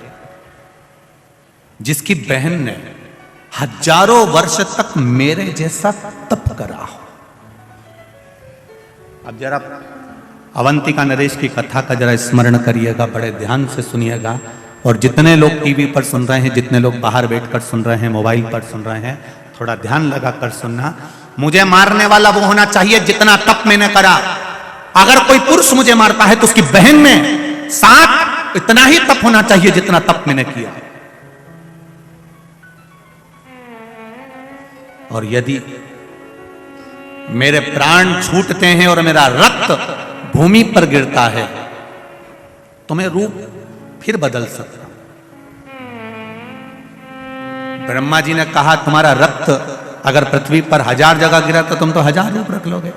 जिसकी बहन ने हजारों वर्ष तक मेरे जैसा तप करा हो। अब जरा अवंतिका नरेश की कथा का जरा स्मरण करिएगा, बड़े ध्यान से सुनिएगा, और जितने लोग टीवी पर सुन रहे हैं, जितने लोग बाहर बैठकर सुन रहे हैं, मोबाइल पर सुन रहे हैं, थोड़ा ध्यान लगाकर सुनना। मुझे मारने वाला वो होना चाहिए जितना तप मैंने करा। अगर कोई पुरुष मुझे मारता है तो उसकी बहन में साथ इतना ही तप होना चाहिए जितना तप मैंने किया। और यदि मेरे प्राण छूटते हैं और मेरा रक्त भूमि पर गिरता है तो मैं रूप फिर बदल सकता हूं। ब्रह्मा जी ने कहा तुम्हारा रक्त अगर पृथ्वी पर 1000 जगह गिरा तो तुम तो 1000 रूप रख लोगे,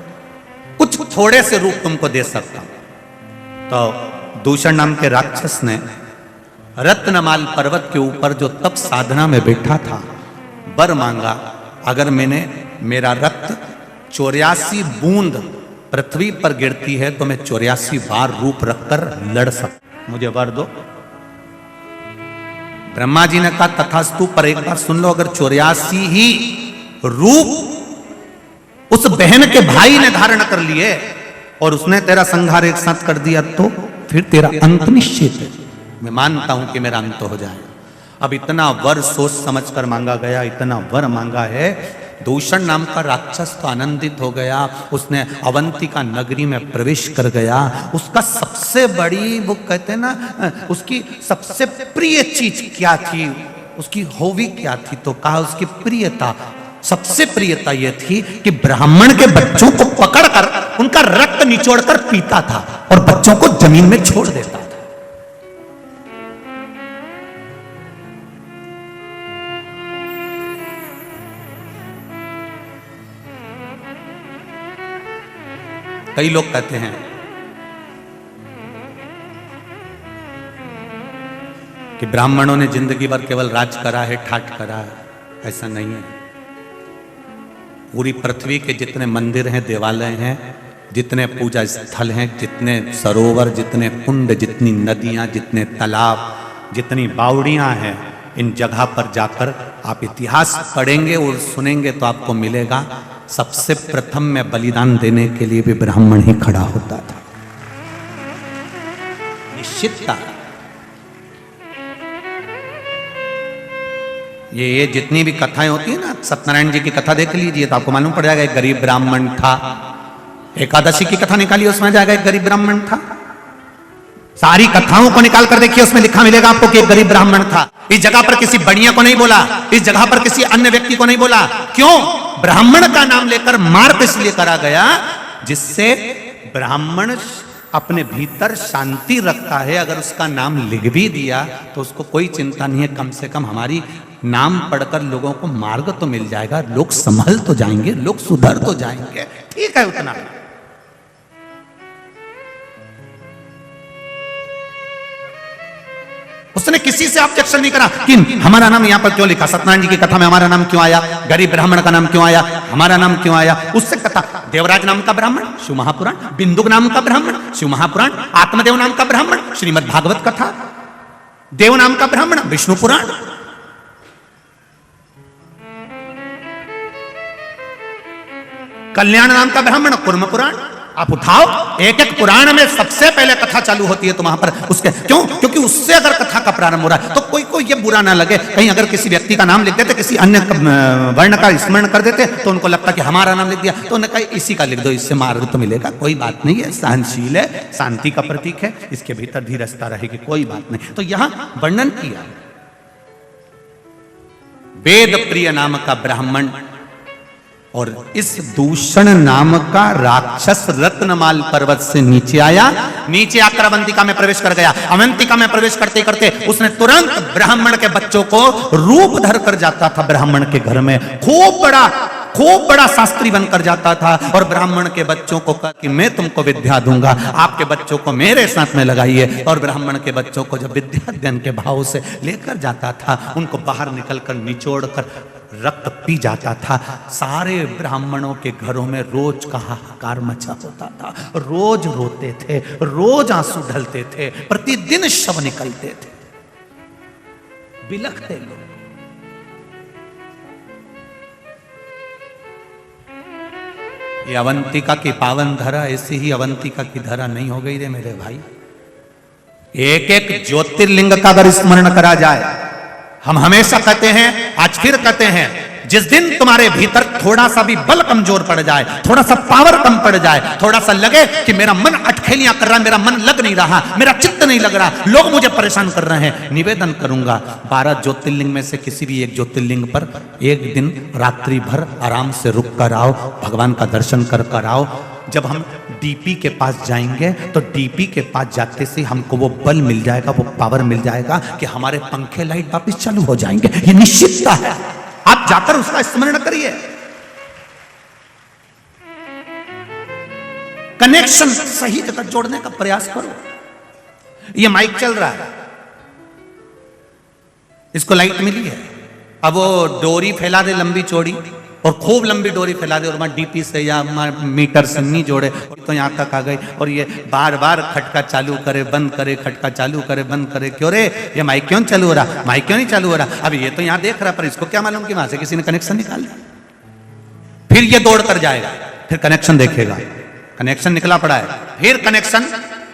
कुछ थोड़े से रूप तुमको दे सकता हूं। तो दूषण नाम के राक्षस ने रत्नमाल पर्वत के ऊपर जो तप साधना में बैठा था वर मांगा, अगर मेरा रक्त 84 बूंद पृथ्वी पर गिरती है तो मैं 84 बार रूप रखकर लड़ सकता, मुझे वर दो। ब्रह्मा जी ने कहा तथास्तु, पर एक बार सुन लो, अगर 84 ही रूप उस बहन के भाई ने धारण कर लिए और उसने तेरा संहार एक साथ कर दिया तो फिर तेरा अंत निश्चित है। मैं मानता हूं कि मेरा अंत हो जाए। अब इतना वर सोच समझकर मांगा गया, इतना वर मांगा है, दूषण नाम का राक्षस तो आनंदित हो गया। उसने अवंतिका नगरी में प्रवेश कर गया। उसका सबसे बड़ी, वो कहते हैं ना, उसकी सबसे प्रिय चीज क्या थी, उसकी हॉबी क्या थी, तो कहा उसकी प्रियता, सबसे प्रियता यह थी कि ब्राह्मण के बच्चों को पकड़कर उनका रक्त निचोड़कर पीता था और बच्चों को जमीन में छोड़ देता था। कई लोग कहते हैं कि ब्राह्मणों ने जिंदगी भर केवल राज करा है, ठाट करा है। ऐसा नहीं है। पूरी पृथ्वी के जितने मंदिर हैं, देवालय हैं, जितने पूजा स्थल हैं, जितने सरोवर, जितने कुंड, जितनी नदियां, जितने तालाब, जितनी बावड़ियां हैं, इन जगह पर जाकर आप इतिहास पढ़ेंगे और सुनेंगे तो आपको मिलेगा सबसे प्रथम में बलिदान देने के लिए भी ब्राह्मण ही खड़ा होता था। निश्चितता। ये जितनी भी कथाएं होती है ना, सत्यनारायण जी की कथा देख लीजिए तो आपको मालूम पड़ जाएगा। एक गरीब ब्राह्मण था। एकादशी की कथा निकालिए, उसमें जाएगा एक गरीब ब्राह्मण था। सारी कथाओं को निकाल कर देखिए, उसमें लिखा मिलेगा आपको कि एक गरीब ब्राह्मण था। इस जगह पर किसी बढ़िया को नहीं बोला, इस जगह पर किसी अन्य व्यक्ति को नहीं बोला। क्यों? ब्राह्मण का नाम लेकर मार्ग इसलिए करा गया जिससे ब्राह्मण अपने भीतर शांति रखता है। अगर उसका नाम लिख भी दिया तो उसको कोई चिंता नहीं है, कम से कम हमारी नाम पढ़कर लोगों को मार्ग तो मिल जाएगा, लोग संभल तो जाएंगे, लोग सुधर तो जाएंगे। ठीक है, उतना। उसने किसी से ऑब्जेक्शन नहीं करा कि हमारा नाम यहां पर क्यों लिखा, सत्यनारायण जी की कथा में हमारा नाम क्यों आया, गरीब ब्राह्मण का नाम क्यों आया, हमारा नाम क्यों आया। उससे कथा, देवराज नाम का ब्राह्मण शिव महापुराण, बिंदुक नाम का ब्राह्मण शिव महापुराण, आत्मदेव नाम का ब्राह्मण श्रीमद् भागवत कथा, देव नाम का ब्राह्मण विष्णु पुराण। कल्याण नाम का ब्राह्मण कुर्म पुराण। आप उठाओ, एक एक पुराण में सबसे पहले कथा चालू होती है तो वहां पर उसके क्यों, क्योंकि उससे अगर कथा का प्रारंभ हो रहा है तो कोई ये बुरा ना लगे। कहीं अगर किसी व्यक्ति का नाम लिख देते, किसी अन्य वर्ण का स्मरण कर देते तो उनको लगता कि हमारा नाम लिख दिया, तो उन्हें कहा इसी का लिख दो, इससे मार्ग तो मिलेगा। कोई बात नहीं है, सहनशील है, शांति का प्रतीक है, इसके भीतर धीरजता रहेगी, कोई बात नहीं। तो यहां वर्णन किया वेद प्रिय नाम का ब्राह्मण और इस दूषण नाम का राक्षस रत्नमाल पर्वत से नीचे आया। नीचे आकर अवंतिका में प्रवेश कर गया। अवंतिका में प्रवेश करते करते उसने तुरंत ब्राह्मण के बच्चों को रूप धर कर जाता था ब्राह्मण के घर में। खूब बड़ा खूब बड़ा शास्त्री बनकर जाता था और ब्राह्मण के बच्चों को कहा कि मैं तुमको विद्या दूंगा, आपके बच्चों को मेरे साथ में लगाइए। और ब्राह्मण के बच्चों को जब विद्या अध्ययन के भाव से लेकर जाता था, उनको बाहर निकलकर निचोड़ कर रक्त पी जाता था। सारे ब्राह्मणों के घरों में रोज का हाहाकार मचा होता था, रोज रोते थे, रोज आंसू ढलते थे, प्रतिदिन शव निकलते थे, बिलखते लोग। ये अवंतिका की पावन धरा ऐसी ही अवंतिका की धरा नहीं हो गई रे मेरे भाई। एक एक ज्योतिर्लिंग का अगर स्मरण करा जाए, हम हमेशा कहते हैं, आज फिर कहते हैं, जिस दिन तुम्हारे भीतर थोड़ा सा भी बल कमजोर पड़ जाए, थोड़ा सा पावर कम पड़ जाए, थोड़ा सा लगे कि मेरा मन अटखेलियां कर रहा है, मेरा मन लग नहीं रहा, मेरा चित्त नहीं लग रहा, लोग मुझे परेशान कर रहे हैं, निवेदन करूंगा 12 ज्योतिर्लिंग में से किसी भी एक ज्योतिर्लिंग पर एक दिन रात्रि भर आराम से रुक कर आओ, भगवान का दर्शन कर कर आओ। जब हम डीपी के पास जाएंगे तो डीपी के पास जाते से हमको वो बल मिल जाएगा, वो पावर मिल जाएगा कि हमारे पंखे लाइट वापस चालू हो जाएंगे। ये निश्चितता है, आप जाकर उसका स्मरण करिए। कनेक्शन सही जगह जोड़ने का प्रयास करो। ये माइक चल रहा है, इसको लाइट मिली है, अब वो डोरी फैला दे लंबी चौड़ी और खूब लंबी डोरी फैला दे और वहां डीपी से या मीटर से नहीं जोड़े तो यहां तक आ गई, और ये बार बार खटका चालू करे बंद करे, खटका चालू करे बंद करे। क्यों रे, ये माइक क्यों चालू हो रहा, माइक क्यों नहीं चालू हो रहा? अब ये तो यहां देख रहा, पर इसको क्या मालूम कि वहां से किसी ने कनेक्शन निकाल दिया। फिर ये दौड़ कर जाएगा, फिर कनेक्शन देखेगा, कनेक्शन निकला पड़ा है, फिर कनेक्शन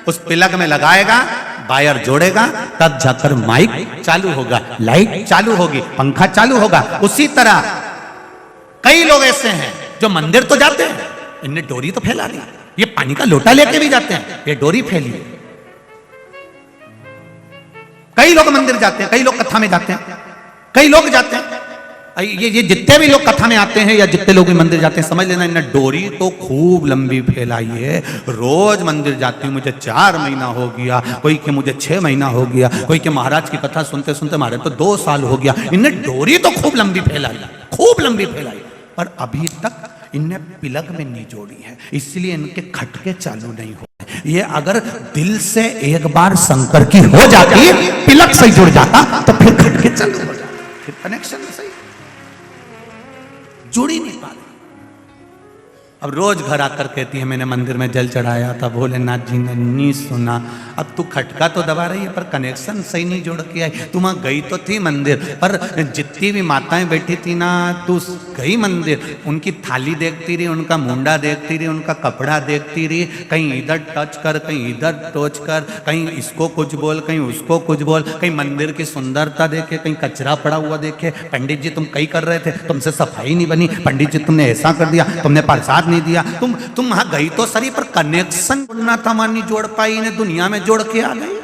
उस प्लग में लगाएगा, वायर जोड़ेगा, तब जाकर माइक चालू होगा, लाइट चालू होगी, पंखा चालू होगा। उसी तरह कई लोग ऐसे हैं जो मंदिर तो जाते हैं, इनने डोरी तो फैला दी, ये पानी का लोटा लेके भी जाते हैं, ये डोरी फैली। कई लोग मंदिर जाते हैं, कई लोग कथा में जाते हैं, कई लोग जाते हैं, ये जितने भी लोग कथा में आते हैं या जितने लोग भी मंदिर जाते हैं, समझ लेना इन्हें डोरी तो खूब लंबी फैलाई है। रोज मंदिर जाती हूँ, मुझे 4 महीना हो गया, कोई के मुझे 6 महीना हो गया, कोई के महाराज की कथा सुनते सुनते हमारे तो 2 साल हो गया। इन्हें डोरी तो खूब लंबी फैलाई, खूब लंबी फैलाई, पर अभी तक इनने पिलक में नहीं जोड़ी है, इसलिए इनके खटके चालू नहीं हो। ये अगर दिल से एक बार शंकर की हो जाती, पिलक सही जुड़ जाता, तो फिर खटके चालू हो जाता, फिर कनेक्शन सही जुड़ ही नहीं पा रही। अब रोज घर आकर कहती है मैंने मंदिर में जल चढ़ाया था, भोलेनाथ जी ने नहीं सुना। अब तू खटका तो दबा रही है पर कनेक्शन सही नहीं जोड़ के आई। तू वहां गई तो थी मंदिर, पर जितनी भी माताएं बैठी थी ना, तू गई मंदिर, उनकी थाली देखती रही, उनका मुंडा देखती रही, उनका कपड़ा देखती रही, कहीं इधर टच कर, कहीं इधर टच कर, कहीं इसको कुछ बोल, कहीं उसको कुछ बोल, कहीं मंदिर की सुंदरता देखे, कहीं कचरा पड़ा हुआ देखे। पंडित जी तुम कहीं कर रहे थे, तुमसे सफाई नहीं बनी, पंडित जी तुमने ऐसा कर दिया, तुमने प्रसाद नहीं दिया, तुम वहां गई तो सही पर कनेक्शन जोड़ना था, मानी जोड़ पाई ने, दुनिया में जोड़ के आ गई।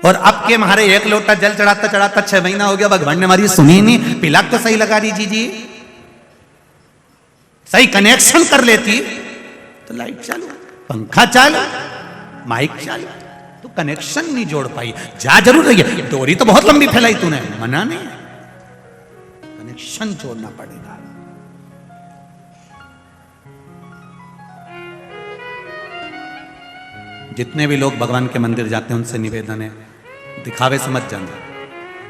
और अब के हमारे एक लोटा जल चढ़ाता चढ़ाता 6 महीना हो गया, भगवान ने हमारी सुनी नहीं, पिलक तो सही लगा दी जी, सही कनेक्शन कर लेती तो लाइट चालू, पंखा चालू, माइक चालू, तो कनेक्शन नहीं जोड़ पाई। जा जरूर रही है, डोरी तो बहुत लंबी फैलाई तूने, मना नहीं, कनेक्शन जोड़ना पड़ेगा। जितने भी लोग भगवान के मंदिर जाते हैं उनसे निवेदन है, दिखावे से मत जाना,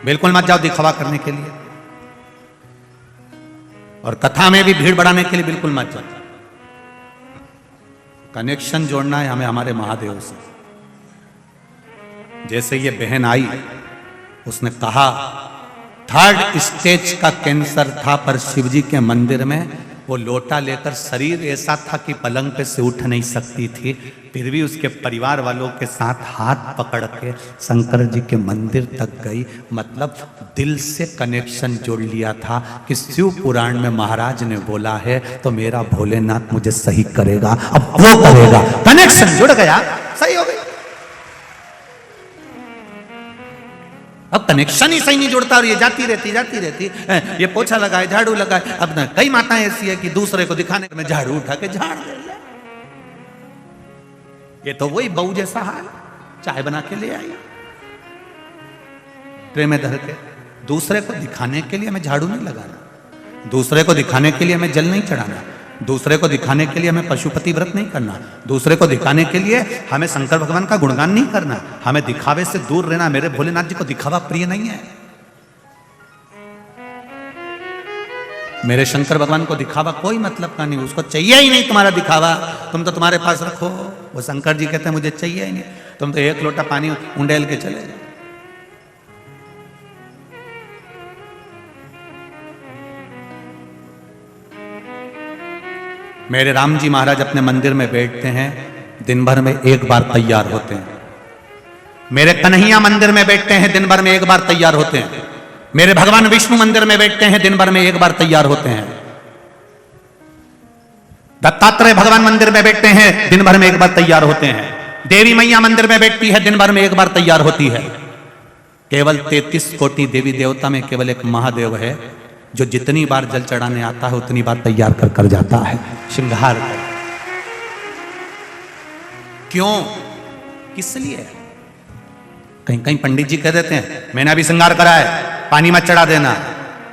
बिल्कुल मत जाओ दिखावा करने के लिए, और कथा में भी भीड़ बढ़ाने के लिए बिल्कुल मत जाओ। कनेक्शन जोड़ना है हमें हमारे महादेव से। जैसे ये बहन आई, उसने कहा 3rd स्टेज का कैंसर था, पर शिवजी के मंदिर में वो लोटा लेकर, शरीर ऐसा था कि पलंग पे से उठ नहीं सकती थी, फिर भी उसके परिवार वालों के साथ हाथ पकड़ के शंकर जी के मंदिर तक गई। मतलब दिल से कनेक्शन जोड़ लिया था कि शिव पुराण में महाराज ने बोला है तो मेरा भोलेनाथ मुझे सही करेगा, अब वो करेगा। कनेक्शन जुड़ गया, सही हो गई। अब कनेक्शन ही सही नहीं जुड़ता और ये जाती रहती, ये पोछा लगाए, झाड़ू लगाए। अब ना कई माताएं ऐसी है कि दूसरे को दिखाने में झाड़ू उठा के झाड़ दे, ये तो वही बहू जैसा हाल, चाय बना के ले आई, ट्रे में धर के, दूसरे को दिखाने के लिए हमें झाड़ू नहीं लगाना, दूसरे को दिखाने के लिए हमें जल नहीं चढ़ाना, दूसरे को दिखाने के लिए हमें पशुपति व्रत नहीं करना, दूसरे को दिखाने के लिए हमें शंकर भगवान का गुणगान नहीं करना, हमें दिखावे से दूर रहना। मेरे भोलेनाथ जी को दिखावा प्रिय नहीं है। मेरे शंकर भगवान को दिखावा कोई मतलब का नहीं, उसको चाहिए ही नहीं तुम्हारा दिखावा। तुम तो तुम्हारे पास रखो, वो शंकर जी कहते हैं मुझे चाहिए ही नहीं, तुम तो एक लोटा पानी उंडेल के चले जाओ। मेरे राम जी महाराज अपने मंदिर में बैठते हैं, दिन भर में एक बार तैयार होते हैं। मेरे कन्हैया मंदिर में बैठते हैं, दिन भर में एक बार तैयार होते हैं। मेरे भगवान विष्णु मंदिर में बैठते हैं, दिन भर में एक बार तैयार होते हैं। दत्तात्रेय भगवान मंदिर में बैठते हैं, दिन भर में एक बार तैयार होते हैं। देवी मैया मंदिर में बैठती है, दिन भर में एक बार तैयार होती है। केवल 33 कोटि देवी देवता में केवल एक महादेव है जो जितनी बार जल चढ़ाने आता है उतनी बार तैयार कर कर जाता है, श्रृंगार कर। क्यों, किस लिए? कहीं कहीं पंडित जी कह देते हैं मैंने अभी श्रृंगार करा है, पानी मत चढ़ा देना,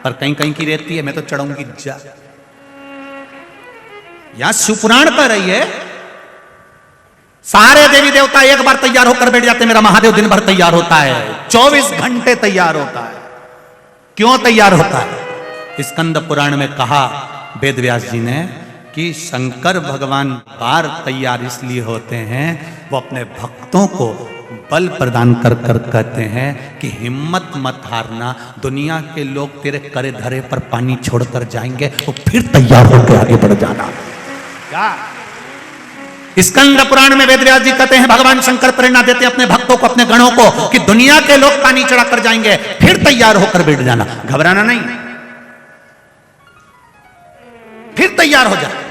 पर कहीं कहीं की रहती है मैं तो चढ़ाऊंगी जा। यहां शिवपुराण पर रही है, सारे देवी देवता एक बार तैयार होकर बैठ जाते हैं। मेरा महादेव दिन भर तैयार होता है, 24 घंटे तैयार होता है। क्यों तैयार होता है? स्कंद पुराण में कहा वेद व्यास जी ने कि शंकर भगवान बार तैयार इसलिए होते हैं, वो अपने भक्तों को बल प्रदान कर कर कहते हैं कि हिम्मत मत हारना, दुनिया के लोग तेरे करे धरे पर पानी छोड़कर जाएंगे, तो फिर तैयार होकर आगे बढ़ जाना। क्या स्कंद पुराण में वेद व्यास जी कहते हैं भगवान शंकर प्रेरणा देते हैं अपने भक्तों को, अपने गणों को, कि दुनिया के लोग पानी चढ़ा कर जाएंगे, फिर तैयार होकर बैठ जाना, घबराना नहीं, फिर तैयार हो जाए।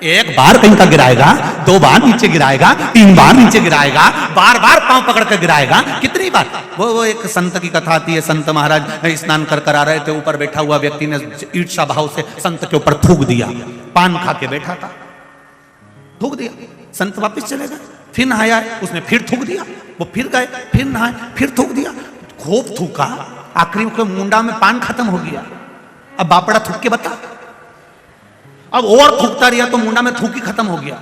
एक बार कहीं का गिराएगा, 2 बार नीचे गिराएगा, 3 बार नीचे गिराएगा, बार बार पांव पकड़ कर गिराएगा, कितनी बार। वो एक संत की कथा आती है, संत महाराज स्नान कर कर आ रहे थे, ऊपर बैठा हुआ व्यक्ति ने ईर्ष्या भाव से संत के ऊपर थूक दिया, पान खा के बैठा था, थूक दिया। संत वापस चले गए, फिर नहाया, उसने फिर थूक दिया, वो फिर गए, फिर नहाए, फिर थूक दिया, खूब थूका, आखिरी में मुंडा में पान खत्म हो गया। अब बापड़ा थूक के बता, अब और थूकता रहा तो मुंडा में थूकी खत्म हो गया।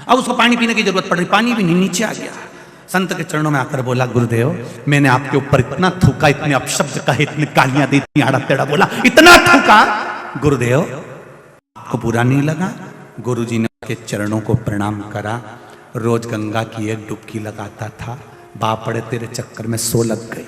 अब उसको पानी पीने की जरूरत पड़ रही, पानी भी नहीं, नीचे आ गया। संत के चरणों में आकर बोला गुरुदेव मैंने आपके ऊपर इतना थूका, इतने अपशब्द कहे, इतनी गालियां दी, इतनी आड़ा टेढ़ा बोला, इतना थूका, गुरुदेव आपको बुरा नहीं लगा? गुरुजी ने के चरणों को प्रणाम करा। रोज गंगा की एक डुबकी लगाता था, बापड़े तेरे चक्कर में 100 लग गई,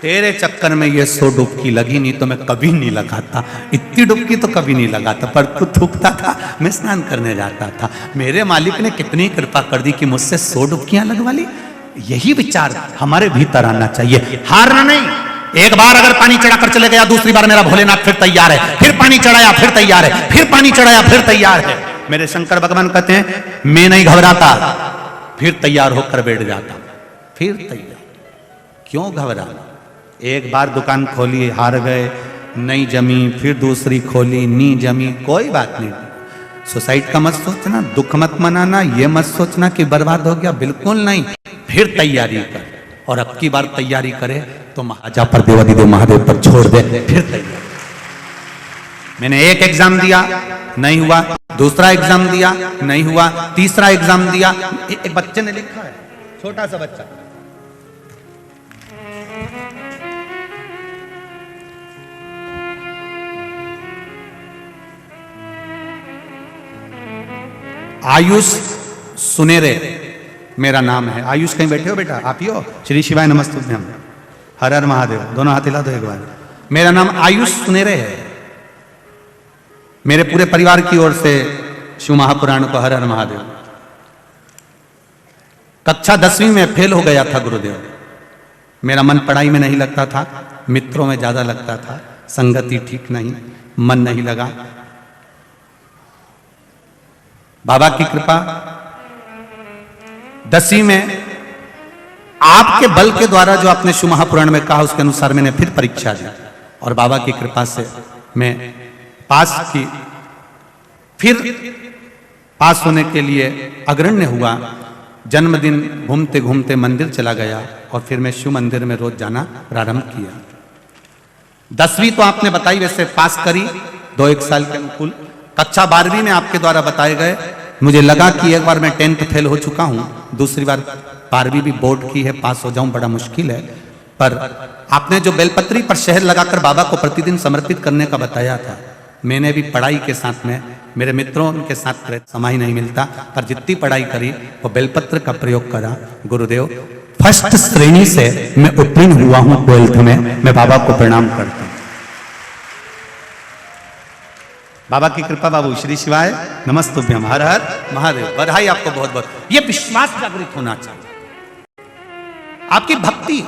तेरे चक्कर में ये 100 डुबकी लगी, नहीं तो मैं कभी नहीं लगाता, इतनी डुबकी तो कभी नहीं लगाता, पर तू थूकता था, मैं स्नान करने जाता था। मेरे मालिक ने कितनी कृपा कर दी कि मुझसे 100 डुबकियां लगवा ली। यही विचार हमारे भीतर आना चाहिए, हारना नहीं। एक बार अगर पानी चढ़ाकर चले गया, दूसरी बार मेरा भोलेनाथ फिर तैयार है, फिर पानी चढ़ाया फिर तैयार है, फिर पानी चढ़ाया फिर तैयार है। मेरे शंकर भगवान कहते हैं मैं नहीं घबराता, फिर तैयार होकर बैठ जाता, फिर तैयार। क्यों घबराना? एक बार दुकान खोली, हार गए, नहीं जमी, फिर दूसरी खोली, नहीं जमी, कोई बात नहीं। सुसाइड का मत सोचना, दुख मत मनाना, ये मत सोचना कि बर्बाद हो गया, बिल्कुल नहीं, फिर तैयारी कर। और अब की बार तैयारी करे तो महाराजा पर देवादिदेव महादेव पर छोड़ दे, फिर तैयारी। मैंने एक एग्जाम दिया नहीं हुआ, दूसरा एग्जाम दिया नहीं हुआ, तीसरा एग्जाम दिया। एक बच्चे ने लिखा है, छोटा सा बच्चा, आयुष सुनेरे मेरा नाम है। आयुष कहीं बैठे हो बेटा? आप ही हो? श्री शिवाय नमस्तुभ्यम, हर हर महादेव, दोनों हाथ हिला दो एक बार। मेरा नाम आयुष सुनेरे है। मेरे पूरे परिवार की ओर से शिव महापुराण को हर हर महादेव। कक्षा 10वीं में फेल हो गया था गुरुदेव। मेरा मन पढ़ाई में नहीं लगता था, मित्रों में ज्यादा लगता था, संगति ठीक नहीं, मन नहीं लगा। बाबा की कृपा, 10वीं में आपके बल के द्वारा जो आपने शिव महापुराण में कहा उसके अनुसार मैंने फिर परीक्षा दी और बाबा की कृपा से मैं पास की। फिर पास होने के लिए अग्रण्य हुआ। जन्मदिन घूमते घूमते मंदिर चला गया और फिर मैं शिव मंदिर में रोज जाना प्रारंभ किया। 10वीं तो आपने बताई, वैसे पास करी 2-1 साल के अनुकूल। कक्षा 12वीं में आपके द्वारा बताए गए, मुझे लगा कि एक बार मैं 10th फेल हो चुका हूं, दूसरी बार 12वीं भी बोर्ड की है, पास हो जाऊं बड़ा मुश्किल है। पर आपने जो बेलपत्री पर शहद लगाकर बाबा को प्रतिदिन समर्पित करने का बताया था, मैंने भी पढ़ाई के साथ में, मेरे मित्रों के साथ समय नहीं मिलता, पर जितनी पढ़ाई करी वो बेलपत्र का प्रयोग करा। गुरुदेव, फर्स्ट श्रेणी से मैं उत्तीर्ण हुआ हूं 12th में, मैं बाबा को प्रणाम करता हूं। बाबा की कृपा बाबू, श्री शिवाय नमस्तुभ्यम, हर हर महादेव। बधाई आपको बहुत बहुत। ये विश्वास जागृत होना चाहिए, आपकी भक्ति,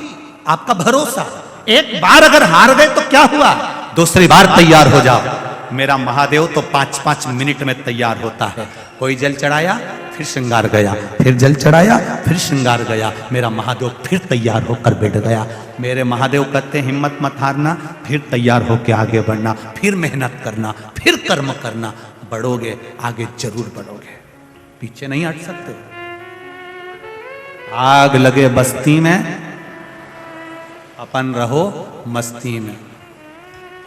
आपका भरोसा। एक बार अगर हार गए तो क्या हुआ, दूसरी बार तैयार हो जाओ। मेरा महादेव तो 5-5 मिनट में तैयार होता है। कोई जल चढ़ाया फिर श्रृंगार गया, फिर जल चढ़ाया फिर श्रृंगार गया, मेरा महादेव फिर तैयार होकर बैठ गया। मेरे महादेव कहते हैं हिम्मत मत हारना, फिर तैयार होकर आगे बढ़ना, फिर मेहनत करना, फिर कर्म करना, बढ़ोगे आगे जरूर बढ़ोगे, पीछे नहीं हट सकते। आग लगे बस्ती में, अपन रहो मस्ती में।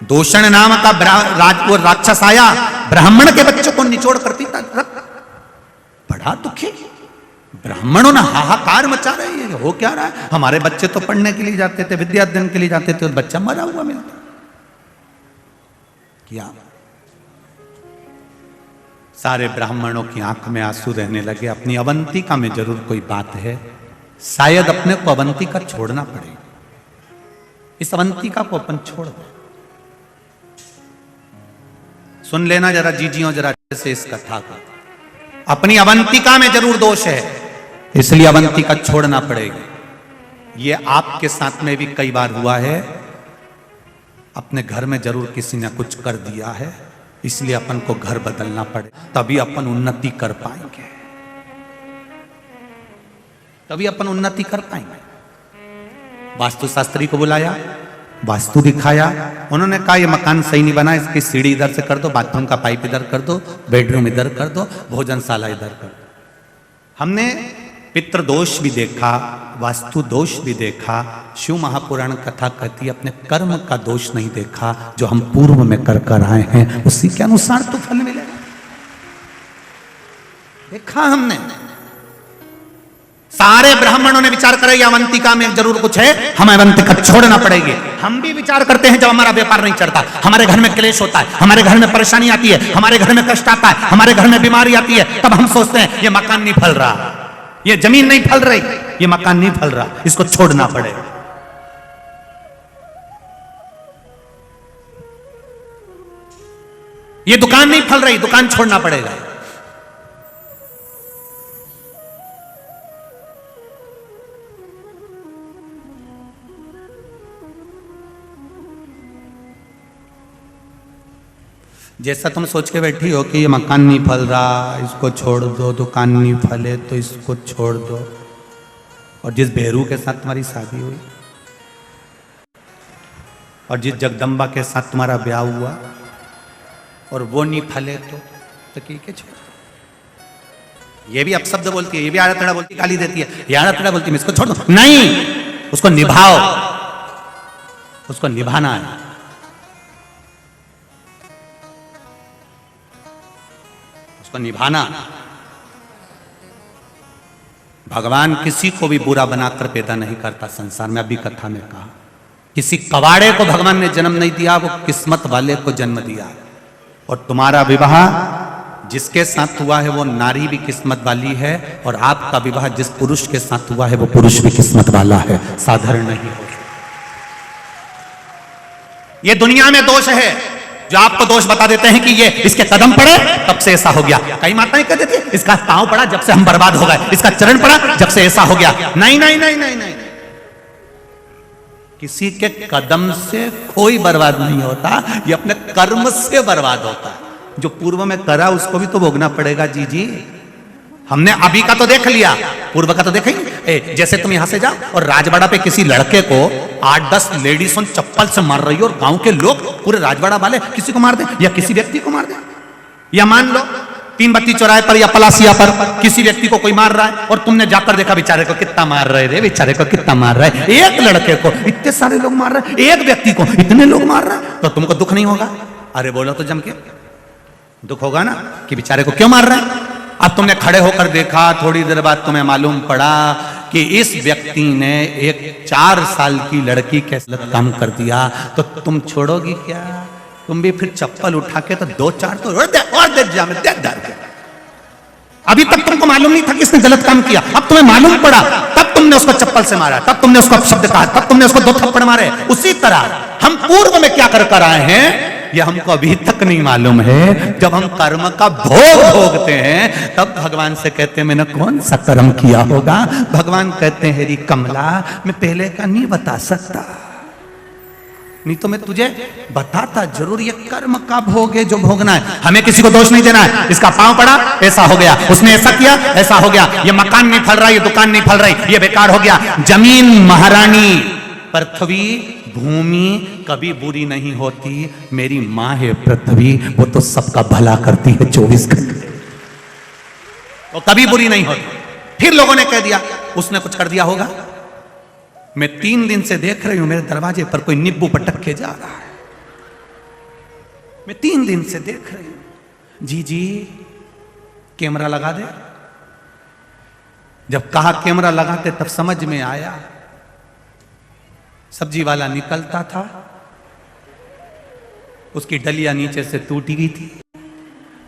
दूषण नाम का वो राक्षस आया, ब्राह्मण के बच्चों को निचोड़ कर पीता, बड़ा दुखी। ब्राह्मणों ने हाहाकार मचा रहे हैं, हो क्या रहा है। हमारे बच्चे तो पढ़ने के लिए जाते थे, विद्या अध्ययन के लिए जाते थे, और बच्चा मरा हुआ मिलता क्या। सारे ब्राह्मणों की आंख में आंसू रहने लगे। अपनी अवंतिका में जरूर कोई बात है, शायद अपने को अवंतिका छोड़ना पड़ेगा। इस अवंतिका को अपन छोड़ दो। सुन लेना जरा जीजियों, जरा से इस कथा का। अपनी अवंतिका में जरूर दोष है, इसलिए अवंतिका छोड़ना पड़ेगी। ये आपके साथ में भी कई बार हुआ है। अपने घर में जरूर किसी ने कुछ कर दिया है, इसलिए अपन को घर बदलना पड़े, तभी अपन उन्नति कर पाएंगे, तभी अपन उन्नति कर पाएंगे। वास्तुशास्त्री को बुलाया, वास्तु दिखाया, उन्होंने कहा ये मकान सही नहीं बना, इसकी सीढ़ी इधर से कर दो, बाथरूम का पाइप इधर कर दो, बेडरूम इधर कर दो, भोजनशाला इधर कर दो। हमने पितृ दोष भी देखा, वास्तु दोष भी देखा। शिव महापुराण कथा कहती है अपने कर्म का दोष नहीं देखा, जो हम पूर्व में कर आए हैं उसी के अनुसार तो फल मिलेगा। देखा हमने, सारे ब्राह्मणों ने विचार करे अवंतिका में जरूर कुछ है, हमें अवंतिका छोड़ना पड़ेगी। हम भी विचार करते हैं जब हमारा व्यापार नहीं चलता, हमारे घर में क्लेश होता है, हमारे घर में परेशानी आती है, हमारे घर में कष्ट आता है, हमारे घर में बीमारी आती है, तब हम सोचते हैं ये मकान नहीं फल रहा, ये जमीन नहीं फल रही, ये मकान नहीं फल रहा, इसको छोड़ना पड़ेगा। ये दुकान नहीं फल रही, दुकान छोड़ना पड़ेगा। जैसा तुम सोच के बैठी हो कि ये मकान नहीं फल रहा, इसको छोड़ दो, दुकान नहीं फले तो इसको छोड़ दो, और जिस भेरू के साथ तुम्हारी शादी हुई और जिस जगदम्बा के साथ तुम्हारा ब्याह हुआ और वो नहीं फले तो ठीक है छोड़ दो। ये भी अपशब्द बोलती है, ये भी आड़ा तड़ा बोलती, गाली देती है, ये आड़ा तड़ा बोलती है, इसको छोड़ दो। नहीं, उसको निभाओ, उसको निभाना है। निभाना। भगवान किसी को भी बुरा बनाकर पैदा नहीं करता संसार में। अभी कथा में कहा किसी कवाड़े को भगवान ने जन्म नहीं दिया, वो किस्मत वाले को जन्म दिया। और तुम्हारा विवाह जिसके साथ हुआ है वो नारी भी किस्मत वाली है, और आपका विवाह जिस पुरुष के साथ हुआ है वो पुरुष भी किस्मत वाला है, साधारण नहीं हो। ये दुनिया में दोष है जो आपको दोष बता देते हैं कि ये इसके कदम पड़े तब से ऐसा हो गया। कई माताएं कह देती है इसका पांव पड़ा जब से हम बर्बाद हो गए, इसका चरण पड़ा जब से ऐसा हो गया। नहीं नहीं नहीं नहीं नहीं, किसी के कदम से कोई बर्बाद नहीं होता, ये अपने कर्म से बर्बाद होता है। जो पूर्व में करा उसको भी तो भोगना पड़ेगा। जी जी, हमने अभी का तो देख लिया, पूर्व का तो देखा ही। जैसे तुम यहां से जाओ और राजवाड़ा पे किसी लड़के को 8-10 लेडीज चप्पल से मार रही हो, और गांव के लोग पूरे राजवाड़ा वाले किसी को मार दे या किसी व्यक्ति को मार दे, या मान लो तीन बत्ती चौराहे पर या पलासिया पर किसी व्यक्ति को कोई मार रहा है और तुमने जाकर देखा बेचारे को कितना मार रहे रे, बेचारे को कितना मार रहा है, एक लड़के को इतने सारे लोग मार रहे हैं, एक व्यक्ति को इतने लोग मार रहे हैं, तो तुमको दुख नहीं होगा? अरे बोलो तो जम के, दुख होगा ना कि बेचारे को क्यों मार रहे हैं। अब तुमने खड़े होकर देखा, थोड़ी देर बाद तुम्हें मालूम पड़ा कि इस व्यक्ति ने एक 4 साल की लड़की के साथ काम कर दिया, तो तुम छोड़ोगी क्या? तुम भी फिर चप्पल उठा के तो 2-4 तो और दे जा में दे डाल के। अभी तक तुमको मालूम नहीं था कि इसने गलत काम किया, अब तुम्हें मालूम पड़ा, तब तुमने उसको चप्पल से मारा, तब तुमने उसको अपशब्द कहा, तब तुमने उसको 2 थप्पड़ मारे। उसी तरह हम पूर्व में क्या कर आए हैं ये हमको अभी तक नहीं मालूम है। जब हम कर्म का भोग भोगते हैं तब भगवान से कहते हैं मैंने कौन सा कर्म किया होगा। भगवान कहते हैं हेरी कमला, मैं पहले का नहीं बता सकता, नहीं तो मैं तुझे बताता जरूर। ये कर्म का भोग है जो भोगना है, हमें किसी को दोष नहीं देना है। इसका पांव पड़ा ऐसा हो गया, उसने ऐसा किया ऐसा हो गया, ये मकान नहीं फल रहा, ये दुकान नहीं फल रही, ये बेकार हो गया। जमीन महारानी, पृथ्वी भूमि कभी बुरी नहीं होती, मेरी माँ है पृथ्वी, वो तो सबका भला करती है 24 घंटे, वो कभी बुरी नहीं होती। फिर लोगों ने कह दिया उसने कुछ कर दिया होगा। मैं 3 दिन से देख रही हूं मेरे दरवाजे पर कोई नींबू पटक के जा रहा है, मैं 3 दिन से देख रही हूं। जी कैमरा लगा दे। जब कहा कैमरा लगाते तब समझ में आया, सब्जी वाला निकलता था, उसकी डलिया नीचे से टूट गई थी,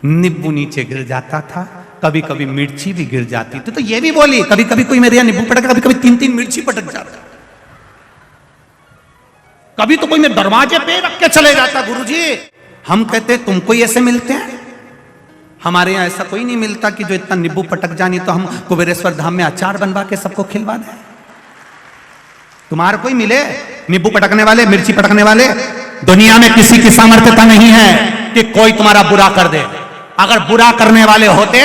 नींबू नीचे गिर जाता था, कभी कभी मिर्ची भी गिर जाती थी। तो ये भी बोली कभी कभी कोई मेरे यहाँ नींबू पटक, कभी कभी 3-3 मिर्ची पटक जाता, कभी तो कोई मेरे दरवाजे पे रख के चले जाता। गुरुजी हम कहते तुमको ऐसे मिलते हैं? हमारे यहाँ ऐसा कोई नहीं मिलता कि जो इतना नींबू पटक जानी तो हम कुबेरेश्वर धाम में अचार बनवा के सबको खिलवा दें। तुम्हारे कोई मिले नींबू पटकने वाले, मिर्ची पटकने वाले? दुनिया में किसी की सामर्थ्यता नहीं है कि कोई तुम्हारा बुरा कर दे। अगर बुरा करने वाले होते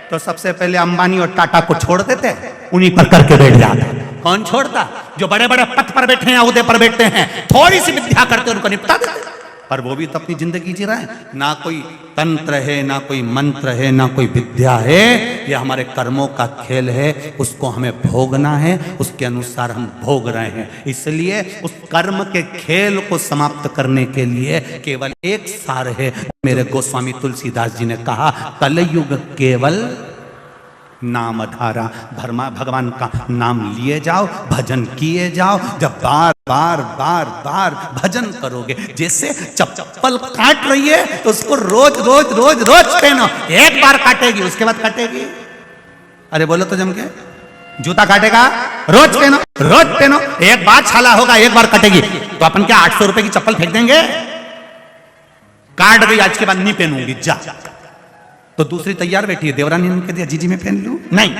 तो सबसे पहले अंबानी और टाटा को छोड़ देते, उन्हीं पर करके बैठ जाते। कौन छोड़ता? जो बड़े बड़े पद पर बैठे हैं, ओहदे पर बैठे हैं, थोड़ी सी विद्या करते उनको निपटा देते। पर वो भी तो अपनी जिंदगी जी रहा है, ना कोई तंत्र है, ना कोई मंत्र है, ना कोई विद्या है। ये हमारे कर्मों का खेल है, उसको हमें भोगना है, उसके अनुसार हम भोग रहे हैं। इसलिए उस कर्म के खेल को समाप्त करने के लिए केवल एक सार है। मेरे गोस्वामी तुलसीदास जी ने कहा, कलयुग केवल नाम धारा। भगवान का नाम लिए जाओ, भजन किए जाओ। जब बार बार बार बार भजन करोगे, जैसे चप्पल काट रही है तो उसको रोज रोज रोज रोज पहनो। एक बार काटेगी उसके बाद काटेगी। अरे बोलो तो जम के, जूता काटेगा रोज पहनो, रोज पहनो। एक बार छाला होगा, एक बार कटेगी, तो अपन क्या 800 रुपए की चप्पल फेंक देंगे? काट गई, आज के बाद नहीं पहनूंगी जा। तो दूसरी तैयार बैठी है, देवरानी ने कह दिया जीजी मैं पहन लूं, नहीं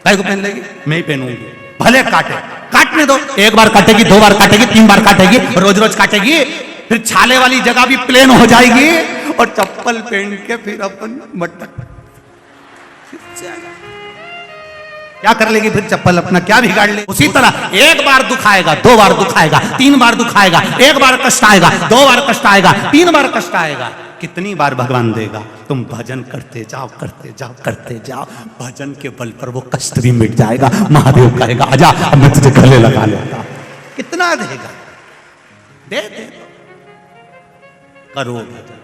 भाई को पहन लेगी, मैं ही पहनूंगी, भले काटे, काटने दो। एक बार काटेगी, 2 बार काटेगी, 3 बार काटेगी, रोज रोज काटेगी, फिर छाले वाली जगह भी प्लेन हो जाएगी और चप्पल पहन के फिर अपन मटक क्या कर लेगी? फिर चप्पल अपना क्या बिगाड़ ले? उसी तरह एक बार दुखाएगा, 2 बार दुखाएगा, 3 बार दुखाएगा, 1 बार कष्ट आएगा, 2 बार कष्ट आएगा, 3 बार कष्ट आएगा। कितनी बार भगवान देगा? तुम भजन करते जाओ, करते जाओ, करते जाओ। भजन के बल पर वो कष्ट भी मिट जाएगा। महादेव कहेगा आजा, अब मैं तुझे गले लगा लेता। कितना देगा? दे करो भजन।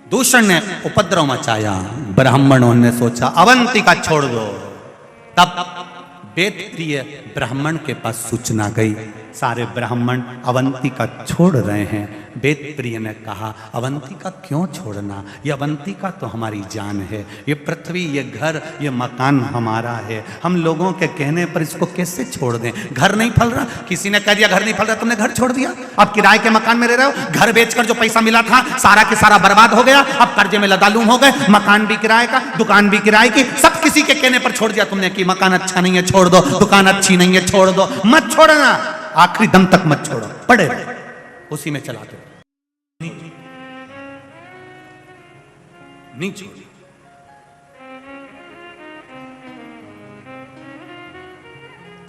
दूषण ने उपद्रव मचाया, ब्राह्मणों ने सोचा अवंतिका छोड़ दो। तब वेद प्रिय ब्राह्मण के पास सूचना गई, सारे ब्राह्मण अवंतिका छोड़ रहे हैं। वेद प्रिय ने कहा अवंतिका क्यों छोड़ना? ये अवंतिका तो हमारी जान है, ये पृथ्वी, ये घर, ये मकान हमारा है। हम लोगों के कहने पर इसको कैसे छोड़ दें? घर नहीं फल रहा, किसी ने कह दिया घर नहीं फल रहा, तुमने घर छोड़ दिया। अब किराए के मकान में रह रहे हो, घर बेचकर जो पैसा मिला था सारा के सारा बर्बाद हो गया। अब कर्जे में लदालूम हो गए, मकान भी किराए का, दुकान भी किराए की, सब किसी के कहने पर छोड़ दिया तुमने कि मकान अच्छा नहीं है छोड़ दो, दुकान अच्छी नहीं है छोड़ दो। मत छोड़ना, आखिरी दम तक मत छोड़ो, पड़े उसी में चलाते नहीं छोड़।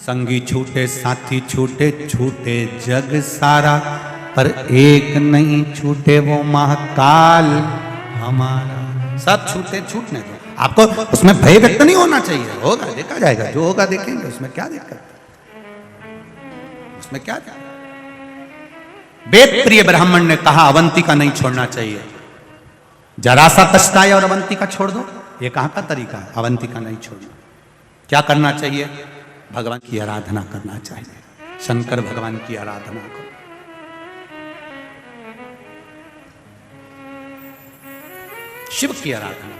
संगी छूटे, साथी छूटे, छूटे जग सारा, पर एक नहीं छूटे वो महाकाल। हमारा, सब छूटे छूटने दो, आपको उसमें भय व्यक्त नहीं होना चाहिए, होगा देखा जाएगा, जो होगा देखेंगे, उसमें क्या दिक्कत, उसमें क्या दिक्कत। वेद प्रिय ब्राह्मण ने कहा अवंतिका नहीं छोड़ना चाहिए, जरा सा कष्ट आए और अवंतिका छोड़ दो, ये कहां का तरीका है, अवंतिका नहीं छोड़ना। क्या करना चाहिए, भगवान की आराधना करना चाहिए, शंकर भगवान की आराधना करो। शिव की आराधना,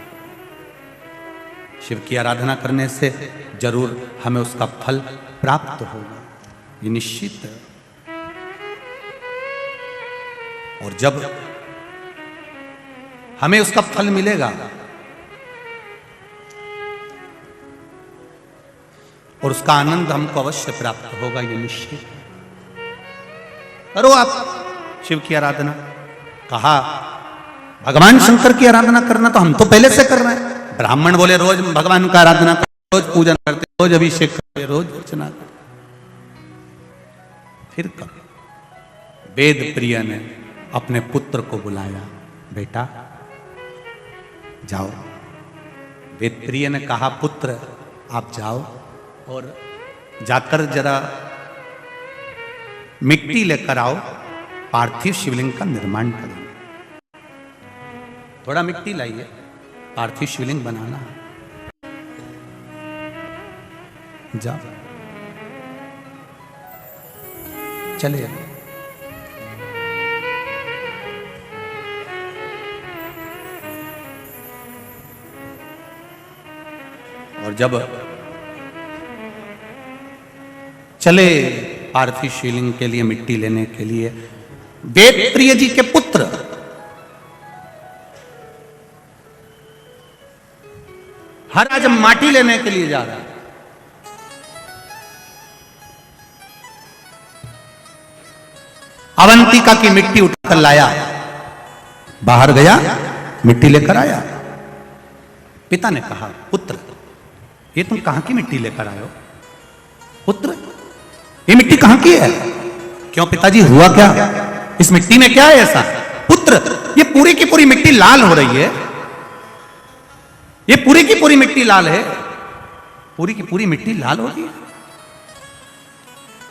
शिव की आराधना करने से जरूर हमें उसका फल प्राप्त होगा, ये निश्चित है। और जब हमें उसका फल मिलेगा और उसका आनंद हमको अवश्य प्राप्त होगा, ये निश्चित। करो आप शिव की आराधना, कहा भगवान शंकर की आराधना करना तो हम तो पहले से कर रहे हैं, ब्राह्मण बोले रोज भगवान का आराधना करते, रोज पूजन करते, रोज अभिषेक करते, रोज अर्चना करते, फिर कब। वेद प्रिय ने अपने पुत्र को बुलाया, बेटा जाओ। वेद प्रिय ने कहा पुत्र आप जाओ और जाकर जरा मिट्टी लेकर आओ, पार्थिव शिवलिंग का निर्माण करेंगे। थोड़ा मिट्टी लाइए, पार्थिव शिवलिंग बनाना, जाओ चले। और जब चले पार्थिव शिवलिंग के लिए मिट्टी लेने के लिए, वेद प्रिय जी के पुत्र हर आज माटी लेने के लिए जा रहा है, अवंतिका की मिट्टी उठाकर लाया, बाहर गया मिट्टी लेकर आया। पिता ने कहा पुत्र ये तुम कहां की मिट्टी लेकर आए हो, पुत्र ये मिट्टी कहां की है, क्यों पिताजी हुआ क्या, इस मिट्टी में क्या है ऐसा, पुत्र ये पूरी की पूरी मिट्टी लाल हो रही है, ये पूरी की पूरी मिट्टी लाल है, पूरी की पूरी मिट्टी लाल हो रही है,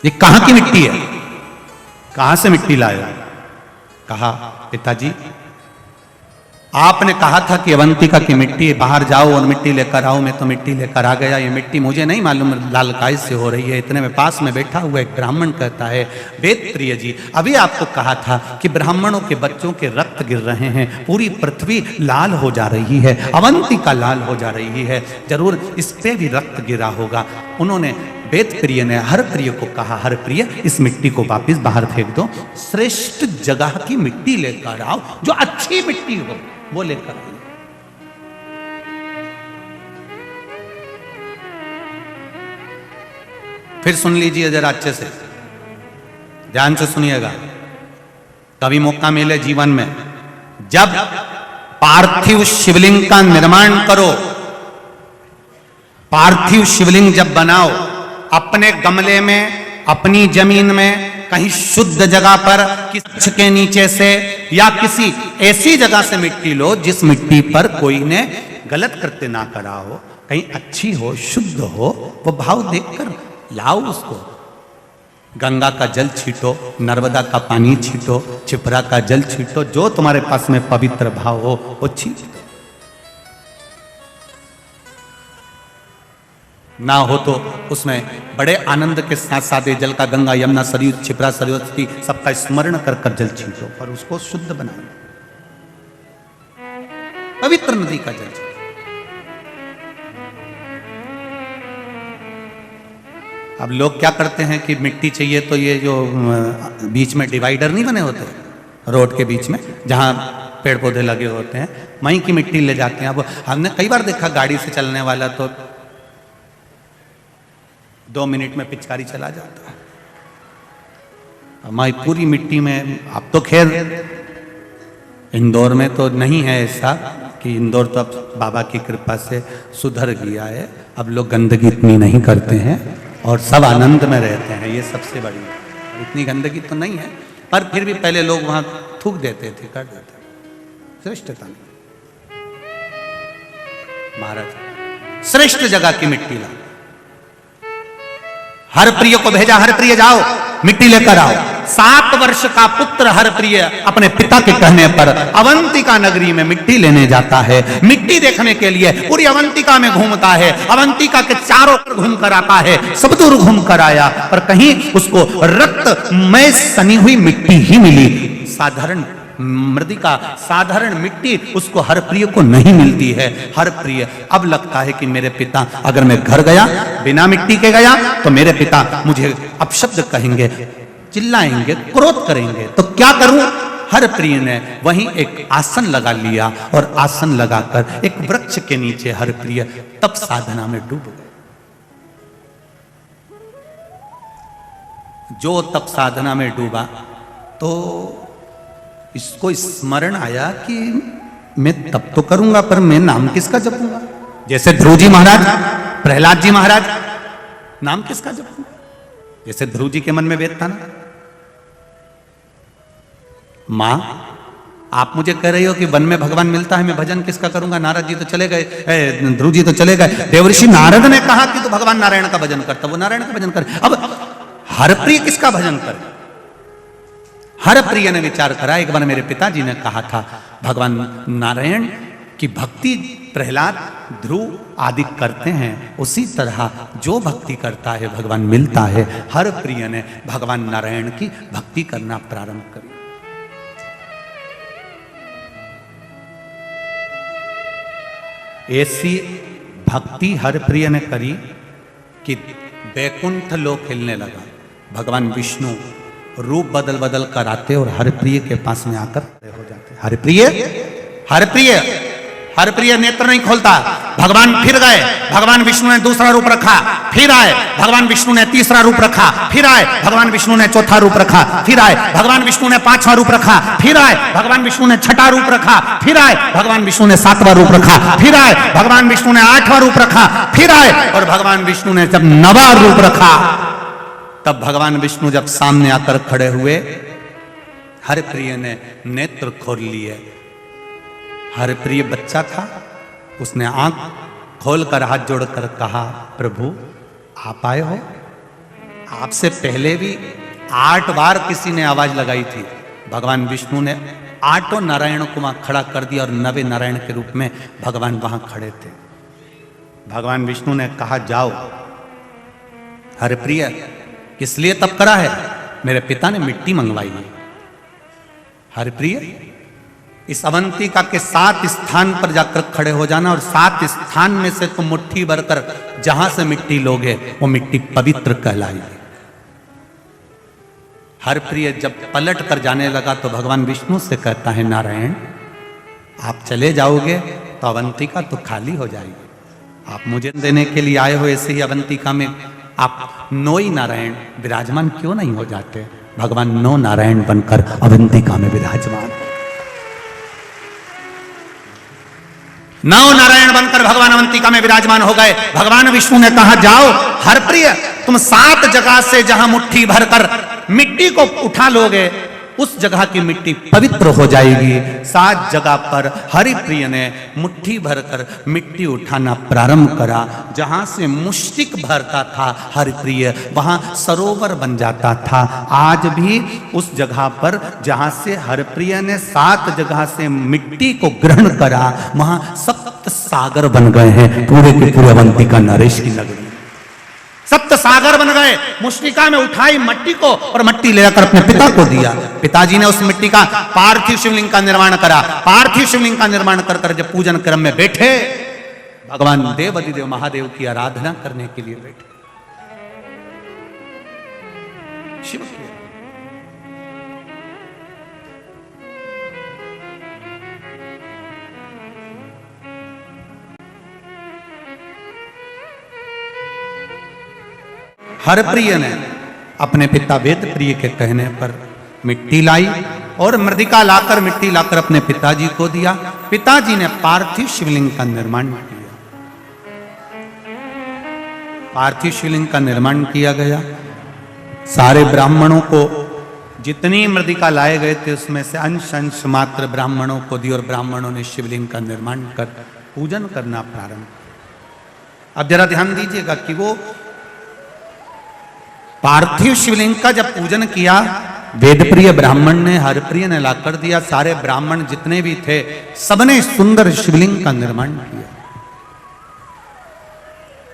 ये कहां की मिट्टी है, कहां से मिट्टी लाया। कहा पिताजी आपने कहा था कि अवंतिका की मिट्टी, बाहर जाओ और मिट्टी लेकर आओ, मैं तो मिट्टी लेकर आ गया, ये मिट्टी मुझे नहीं मालूम लाल काय से हो रही है। इतने में पास में बैठा हुआ एक ब्राह्मण कहता है वेद प्रिय जी अभी आपको कहा था कि ब्राह्मणों के बच्चों के रक्त गिर रहे हैं, पूरी पृथ्वी लाल हो जा रही है, अवंतिका लाल हो जा रही है, जरूर इस पे भी रक्त गिरा होगा। उन्होंने वेद प्रिय ने हर प्रिय को कहा हर प्रिय इस मिट्टी को वापस बाहर फेंक दो, श्रेष्ठ जगह की मिट्टी लेकर आओ, जो अच्छी मिट्टी हो वो लेकर आइए। फिर सुन लीजिए जरा अच्छे से, ध्यान से सुनिएगा, कभी मौका मिले जीवन में, जब पार्थिव शिवलिंग का निर्माण करो, पार्थिव शिवलिंग जब बनाओ, अपने गमले में, अपनी जमीन में, कहीं शुद्ध जगह पर, किसी के नीचे से या किसी ऐसी जगह से मिट्टी लो जिस मिट्टी पर कोई ने गलत कृत्य ना करा हो, कहीं अच्छी हो, शुद्ध हो, वो भाव देखकर लाओ उसको। गंगा का जल छीटो, नर्मदा का पानी छीटो, छिपरा का जल छीटो, जो तुम्हारे पास में पवित्र भाव हो वो छीटो। ना हो तो उसमें बड़े आनंद के साथ साथ जल का गंगा यमुना सरयू छिपरा सरस्वती सबका स्मरण कर कर जल छीटो, पर उसको शुद्ध बनाओ, पवित्र नदी का जल छीटो। अब लोग क्या करते हैं कि मिट्टी चाहिए तो ये जो बीच में डिवाइडर नहीं बने होते रोड के बीच में, जहां पेड़ पौधे लगे होते हैं, वहीं की मिट्टी ले जाते हैं। अब हमने कई बार देखा गाड़ी से चलने वाला तो 2 मिनट में पिचकारी चला जाता है, हमारी पूरी मिट्टी में। अब तो खैर इंदौर में तो नहीं है ऐसा कि इंदौर तो अब बाबा की कृपा से सुधर गया है, अब लोग गंदगी इतनी नहीं करते हैं और सब आनंद में रहते हैं, ये सबसे बड़ी, इतनी गंदगी तो नहीं है, पर फिर भी पहले लोग वहाँ थूक देते थे, कर देते थे, श्रेष्ठता नहीं। महाराज श्रेष्ठ जगह की मिट्टी ला। हरप्रिय को भेजा, हरप्रिय जाओ मिट्टी लेकर आओ। 7 वर्ष का पुत्र हरप्रिय अपने पिता के कहने पर अवंतिका नगरी में मिट्टी लेने जाता है। मिट्टी देखने के लिए पूरी अवंतिका में घूमता है, अवंतिका के चारों ओर घूम कर आता है, सब दूर घूम कर आया, पर कहीं उसको रक्तमय सनी हुई मिट्टी ही मिली। साधारण मृदिका, साधारण मिट्टी उसको हरप्रिय को नहीं मिलती है। हरप्रिय अब लगता है कि मेरे पिता, अगर मैं घर गया बिना मिट्टी के गया तो मेरे पिता मुझे अपशब्द कहेंगे, चिल्लाएंगे, क्रोध करेंगे, तो क्या करूं। हरप्रिय ने वहीं एक आसन लगा लिया और आसन लगाकर एक वृक्ष के नीचे हरप्रिय तप साधना में डूब गए। जो तप साधना में डूबा तो इसको स्मरण आया कि मैं तप तो करूंगा पर मैं नाम किसका जपूंगा। जैसे ध्रुव जी महाराज, प्रहलाद जी महाराज, नाम किसका जपूंगा। जैसे ध्रुव जी के मन में वेद था ना, मां आप मुझे कह रही हो कि वन में भगवान मिलता है, मैं भजन किसका करूंगा। नारद जी तो चले गए, ध्रुव जी तो चले गए, देवर्षि नारद ने कहा कि तू भगवान नारायण का भजन करता, वो नारायण का भजन करे। अब हरप्रिय किसका भजन करे। हरप्रिय ने विचार करा, एक बार मेरे पिताजी ने कहा था भगवान नारायण की भक्ति प्रहलाद, ध्रुव आदि करते हैं, उसी तरह जो भक्ति करता है भगवान मिलता है। हरप्रिय ने भगवान नारायण की भक्ति करना प्रारंभ करी। ऐसी भक्ति हरप्रिय ने करी कि बैकुंठ लोक हिलने लगा। भगवान विष्णु रूप बदल बदल कर आते और हरप्रिय के पास में आकर हो जाते। हरप्रिय हरप्रिय हरप्रिय नेत्र नहीं खोलता। भगवान फिर गए, भगवान विष्णु ने दूसरा रूप रखा, फिर आए, भगवान विष्णु ने तीसरा रूप रखा, फिर आए, भगवान विष्णु ने चौथा रूप रखा, फिर आए, भगवान विष्णु ने 5वां रूप रखा, फिर आए, भगवान विष्णु ने 6ठा रूप रखा, फिर आए, भगवान विष्णु ने 7वां रूप रखा, फिर आए, भगवान विष्णु ने 8वां रूप रखा, फिर आए, और भगवान विष्णु ने जब 9वां रूप रखा तब भगवान विष्णु जब सामने आकर खड़े हुए, हरप्रिय ने नेत्र खोल लिए। हरप्रिय बच्चा था, उसने आंख खोलकर हाथ जोड़कर कहा, प्रभु आप आए हो। आपसे पहले भी 8 बार किसी ने आवाज लगाई थी। भगवान विष्णु ने 8 नारायण को वहां खड़ा कर दिया और 9वें नारायण के रूप में भगवान वहां खड़े थे। भगवान विष्णु ने कहा, जाओ। हरप्रिय किस लिए तप करा है। मेरे पिता ने मिट्टी मंगवाई है। हरप्रिय इस अवंतिका के 7 स्थान पर जाकर खड़े हो जाना और 7 स्थान में से तुम मुट्ठी भरकर जहां से मिट्टी लोगे वो मिट्टी पवित्र कहलाएगी। हरप्रिय जब पलट कर जाने लगा तो भगवान विष्णु से कहता है, नारायण आप चले जाओगे तो अवंतिका तो खाली हो जाएगी। आप मुझे देने के लिए आए हो, ऐसे ही अवंतिका में आप 9 नारायण विराजमान क्यों नहीं हो जाते। भगवान 9 नारायण बनकर अवंतिका में विराजमान। 9 नारायण बनकर भगवान अवंतिका में विराजमान हो गए। भगवान विष्णु ने कहा, जाओ हरप्रिय, तुम 7 जगह से जहां मुट्ठी भरकर मिट्टी को उठा लोगे उस जगह की मिट्टी पवित्र हो जाएगी। 7 जगह पर हरिप्रिय ने मुट्ठी भरकर मिट्टी उठाना प्रारंभ करा। जहां से मुष्टिक भरता था हरिप्रिय, वहां सरोवर बन जाता था। आज भी उस जगह पर जहां से हरिप्रिय ने 7 जगह से मिट्टी को ग्रहण करा, वहां 7 सागर बन गए हैं। पूरे के पूरे अवंतिका नरेश की नगरी 7 सागर बन गए। मुष्टिका में उठाई मट्टी को और मट्टी लेकर अपने पिता को दिया। पिताजी ने उस मिट्टी का पार्थिव शिवलिंग का निर्माण करा। पार्थिव शिवलिंग का निर्माण कर जब पूजन क्रम में बैठे, भगवान देवाधिदेव महादेव की आराधना करने के लिए बैठे। शिव की हरप्रिय ने अपने पिता वेदप्रिय के कहने पर मिट्टी लाई और मृदिका लाकर मिट्टी लाकर अपने पिताजी को दिया। पिताजी ने पार्थिव शिवलिंग का निर्माण किया। पार्थिव शिवलिंग का निर्माण किया गया। सारे ब्राह्मणों को जितनी मृदिका लाए गए थे उसमें से अंश अंश मात्र ब्राह्मणों को दी और ब्राह्मणों ने शिवलिंग का निर्माण कर पूजन करना प्रारंभ। अब जरा ध्यान दीजिएगा कि वो पार्थिव शिवलिंग का जब पूजन किया, वेदप्रिय ब्राह्मण ने, हरप्रिय ने लाकर दिया, सारे ब्राह्मण जितने भी थे सबने सुंदर शिवलिंग का निर्माण किया।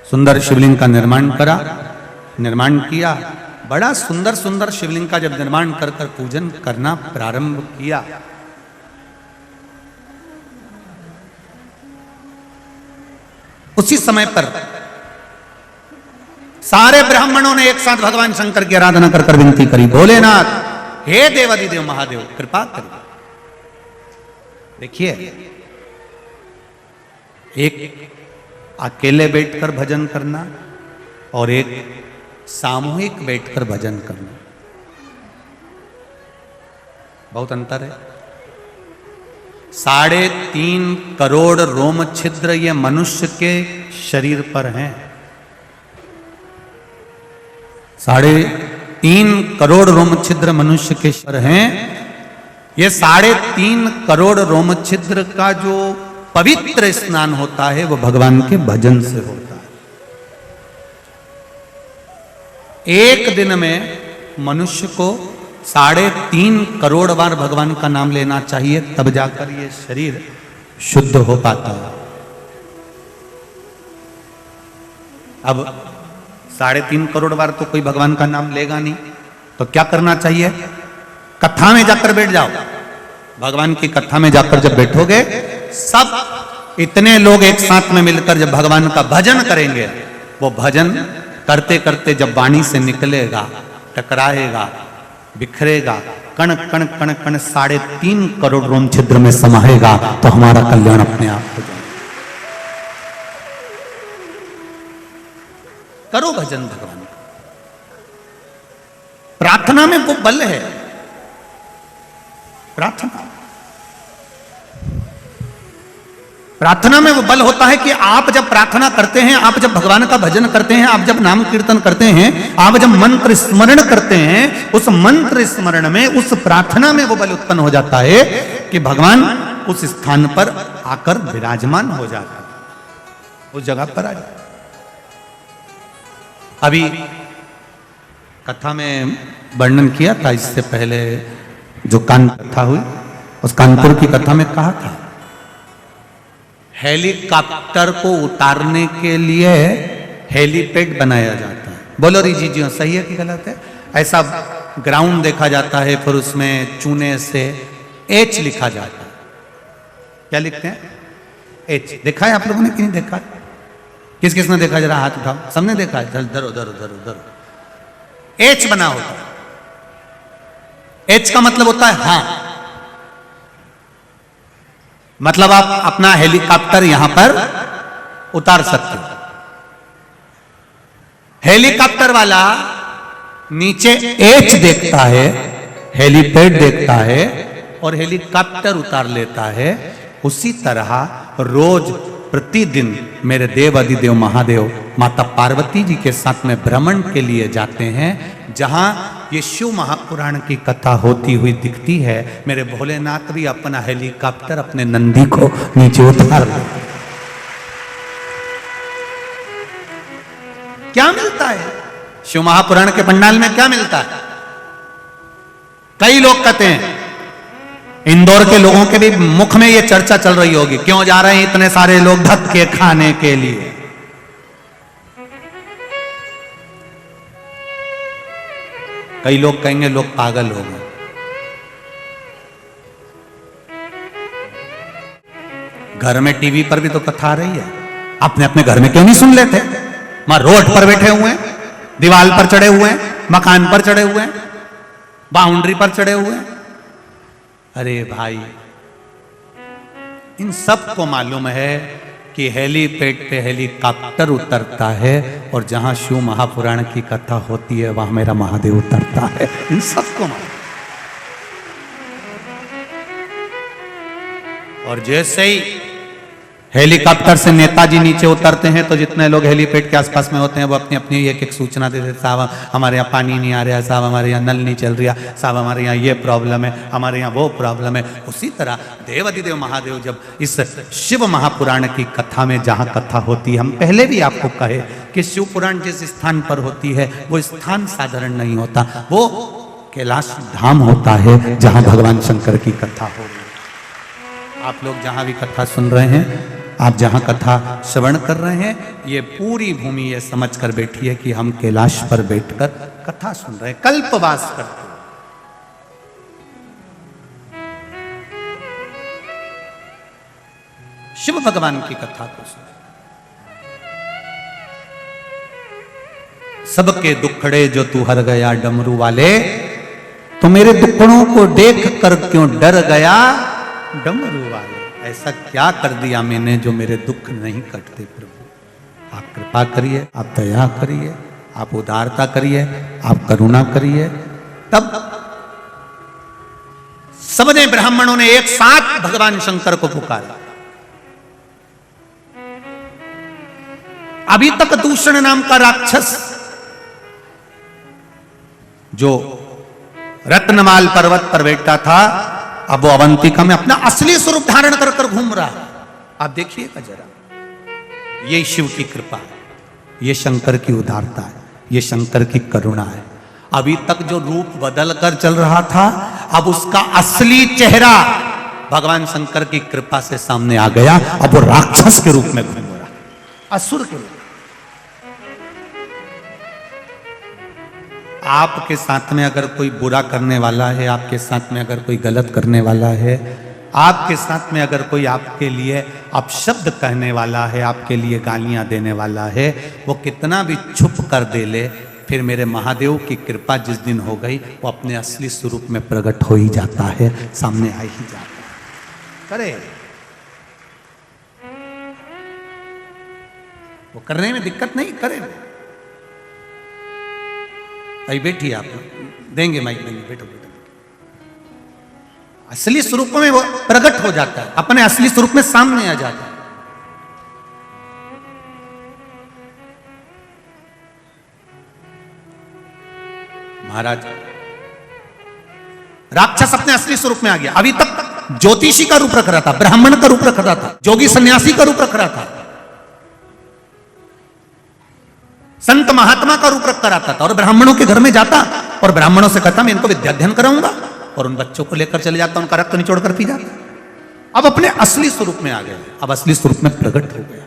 सुंदर शिवलिंग का निर्माण किया। बड़ा सुंदर सुंदर शिवलिंग का जब निर्माण कर पूजन करना प्रारंभ किया, उसी समय पर सारे ब्राह्मणों ने एक साथ भगवान शंकर की आराधना कर विनती करी, भोलेनाथ, हे देवादिदेव महादेव, कृपा करिए। देखिए, एक अकेले बैठकर भजन करना और एक सामूहिक बैठकर भजन करना, बहुत अंतर है। 3.5 करोड़ रोम छिद्र ये मनुष्य के शरीर पर हैं। 3.5 करोड़ रोम छिद्र मनुष्य के शरीर हैं। ये 3.5 करोड़ रोम छिद्र का जो पवित्र स्नान होता है वो भगवान के भजन से होता है। एक दिन में मनुष्य को 3.5 करोड़ बार भगवान का नाम लेना चाहिए, तब जाकर ये शरीर शुद्ध हो पाता है। अब 3.5 करोड़ बार तो कोई भगवान का नाम लेगा नहीं, तो क्या करना चाहिए? कथा में जाकर बैठ जाओ। भगवान की कथा में जाकर जब बैठोगे, सब इतने लोग एक साथ में मिलकर जब भगवान का भजन करेंगे, वो भजन करते करते जब वाणी से निकलेगा, टकराएगा, बिखरेगा, कण कण कण कण 3.5 करोड़ रोम छिद्र में समाएगा, तो हमारा कल्याण अपने आप हो जाएगा। करो भजन भगवान का। प्रार्थना में वो बल है। प्रार्थना में वो बल होता है कि आप जब प्रार्थना करते हैं, आप जब भगवान का भजन करते हैं, आप जब नाम कीर्तन करते हैं, आप जब मंत्र स्मरण करते हैं, उस मंत्र स्मरण में, उस प्रार्थना में वो बल उत्पन्न हो जाता है कि भगवान उस स्थान पर आकर विराजमान हो जाता है, उस जगह पर आ जाता है। अभी कथा में वर्णन किया था, इससे पहले जो कानपुर कथा हुई, उस कानपुर की कथा में कहा था, हेलीकॉप्टर को उतारने के लिए हेलीपैड बनाया जाता है। बोलो रीजी जी, सही है कि गलत है? ऐसा ग्राउंड देखा जाता है, फिर उसमें चूने से एच लिखा जाता है। क्या लिखते हैं? एच। देखा है आप लोगों ने कि नहीं देखा? किस किसने देखा? जरा हाथ उठाओ। सबने देखा है? धरो धरो धरो धरो। एच बना होता है। एच का मतलब होता है हाँ, मतलब आप अपना हेलीकॉप्टर यहां पर उतार सकते हो। हेलीकॉप्टर वाला नीचे एच देखता है, हेलीपैड देखता है और हेलीकॉप्टर उतार लेता है। उसी तरह रोज प्रतिदिन मेरे देव अधिदेव महादेव माता पार्वती जी के साथ में भ्रमण के लिए जाते हैं। जहां ये शिव महापुराण की कथा होती हुई दिखती है, मेरे भोलेनाथ भी अपना हेलीकॉप्टर अपने नंदी को नीचे उतार लेते। क्या मिलता है शिव महापुराण के पंडाल में? क्या मिलता है? कई लोग कहते हैं, इंदौर के लोगों के भी मुख में ये चर्चा चल रही होगी, क्यों जा रहे हैं इतने सारे लोग धक्के खाने के लिए? कई लोग कहेंगे लोग पागल हो गए। घर में टीवी पर भी तो कथा आ रही है, अपने अपने घर में क्यों नहीं सुन लेते? वहां रोड पर बैठे हुए हैं, दीवार पर चढ़े हुए हैं, मकान पर चढ़े हुए हैं, बाउंड्री पर चढ़े हुए हैं। अरे भाई, इन सबको मालूम है कि हेलीपैड पे हेलीकॉप्टर उतरता है और जहां शिव महापुराण की कथा होती है वहां मेरा महादेव उतरता है। इन सबको मालूम। और जैसे ही हेलीकॉप्टर से नेताजी नीचे उतरते हैं तो जितने लोग हेलीपैड के आसपास में होते हैं वो अपनी अपनी एक एक सूचना देते हैं, साहब हमारे यहाँ पानी नहीं आ रहा है, साहब हमारे यहाँ नल नहीं चल रहा, साहब हमारे यहाँ ये प्रॉब्लम है, हमारे यहाँ वो प्रॉब्लम है। उसी तरह देवाधिदेव महादेव जब इस शिव महापुराण की कथा में जहाँ कथा होती है, हम पहले भी आपको कहे कि शिव पुराण जिस स्थान पर होती है वो स्थान साधारण नहीं होता, वो कैलाश धाम होता है जहाँ भगवान शंकर की कथा हो। आप लोग जहाँ भी कथा सुन रहे हैं, आप जहां कथा श्रवण कर रहे हैं, ये पूरी भूमि ये समझ कर बैठी है कि हम कैलाश पर बैठकर कथा सुन रहे हैं, कल्पवास करते हैं। शिव भगवान की कथा को सुन, सबके दुखड़े जो तू हर गया डमरू वाले, तो मेरे दुखड़ों को देख कर क्यों डर गया डमरू वाले। ऐसा क्या कर दिया मैंने जो मेरे दुख नहीं कटते प्रभु। आप कृपा करिए, आप दया करिए, आप उदारता करिए, आप करुणा करिए। तब सबने ब्राह्मणों ने एक साथ भगवान शंकर को पुकारा। अभी तक दूषण नाम का राक्षस जो रत्नमाल पर्वत पर बैठा था, अब वो अवंतिका में अपना असली स्वरूप धारण कर कर घूम रहा है। आप देखिएगा जरा, ये शिव की कृपा है, ये शंकर की उदारता है, ये शंकर की करुणा है। अभी तक जो रूप बदल कर चल रहा था, अब उसका असली चेहरा भगवान शंकर की कृपा से सामने आ गया। अब वो राक्षस के रूप में घूम रहा, असुर के रूप। आपके साथ में अगर कोई बुरा करने वाला है, आपके साथ में अगर कोई गलत करने वाला है, आपके साथ में अगर कोई आपके लिए अपशब्द कहने वाला है, आपके लिए गालियां देने वाला है, वो कितना भी छुप कर दे ले, फिर मेरे महादेव की कृपा जिस दिन हो गई, वो अपने असली स्वरूप में प्रकट हो ही जाता है, सामने आ ही जाता है। करे वो करने में दिक्कत नहीं, करे भाई। बैठिए, आप देंगे माइक देंगे, बैठो बैठो। असली स्वरूप में वो प्रकट हो जाता है, अपने असली स्वरूप में सामने आ जाता है। महाराज राक्षस अपने असली स्वरूप में आ गया। अभी तक ज्योतिषी का रूप रख रहा था, ब्राह्मण का रूप रख रहा था, जोगी सन्यासी का रूप रख रहा था, संत महात्मा का रूप रखकर आता था, और ब्राह्मणों के घर में जाता और ब्राह्मणों से कहता मैं इनको विद्याध्ययन कराऊंगा, और उन बच्चों को लेकर चले जाता, उनका रक्त निचोड़ कर पी जाता। अब अपने असली स्वरूप में आ गया, अब असली स्वरूप में प्रकट हो गया।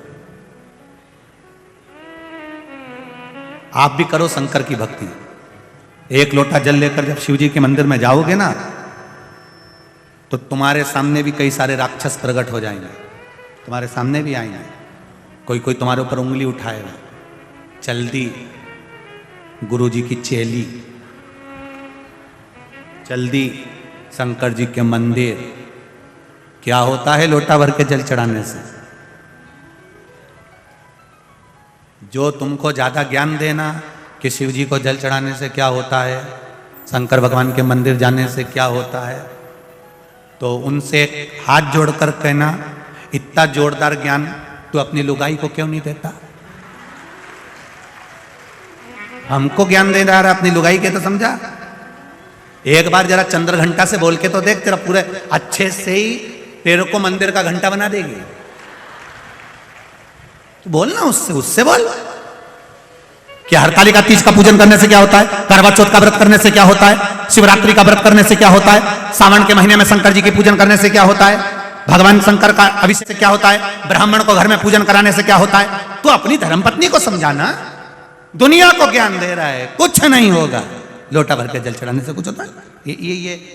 आप भी करो शंकर की भक्ति। एक लोटा जल लेकर जब शिव जी के मंदिर में जाओगे ना, तो तुम्हारे सामने भी कई सारे राक्षस प्रकट हो जाएंगे, तुम्हारे सामने भी आएंगे। कोई कोई तुम्हारे ऊपर उंगली उठाएगा, चल दी गुरु जी की चेली, चल दी शंकर जी के मंदिर। क्या होता है लोटा भर के जल चढ़ाने से? जो तुमको ज्यादा ज्ञान देना कि शिव जी को जल चढ़ाने से क्या होता है, शंकर भगवान के मंदिर जाने से क्या होता है, तो उनसे हाथ जोड़कर कहना इतना जोरदार ज्ञान तू अपनी लुगाई को क्यों नहीं देता? हमको ज्ञान दे रहा है अपनी लुगाई के, तो समझा। एक बार जरा चंद्र घंटा से बोल के तो देख, तेरा पूरे अच्छे से ही तेरे को मंदिर का घंटा बना देगी। तो बोलना उससे बोल। क्या हरतालिका तीज का पूजन करने से क्या होता है? करवा चौथ का व्रत करने से क्या होता है? शिवरात्रि का व्रत करने से क्या होता है? सावन के महीने में शंकर जी की पूजन करने से क्या होता है? भगवान शंकर का अभिषेक से क्या होता है? ब्राह्मण को घर में पूजन कराने से क्या होता है? तो अपनी धर्मपत्नी को समझाना। दुनिया को ज्ञान दे रहा है, कुछ नहीं होगा। लोटा भर के जल चढ़ाने से कुछ होता है?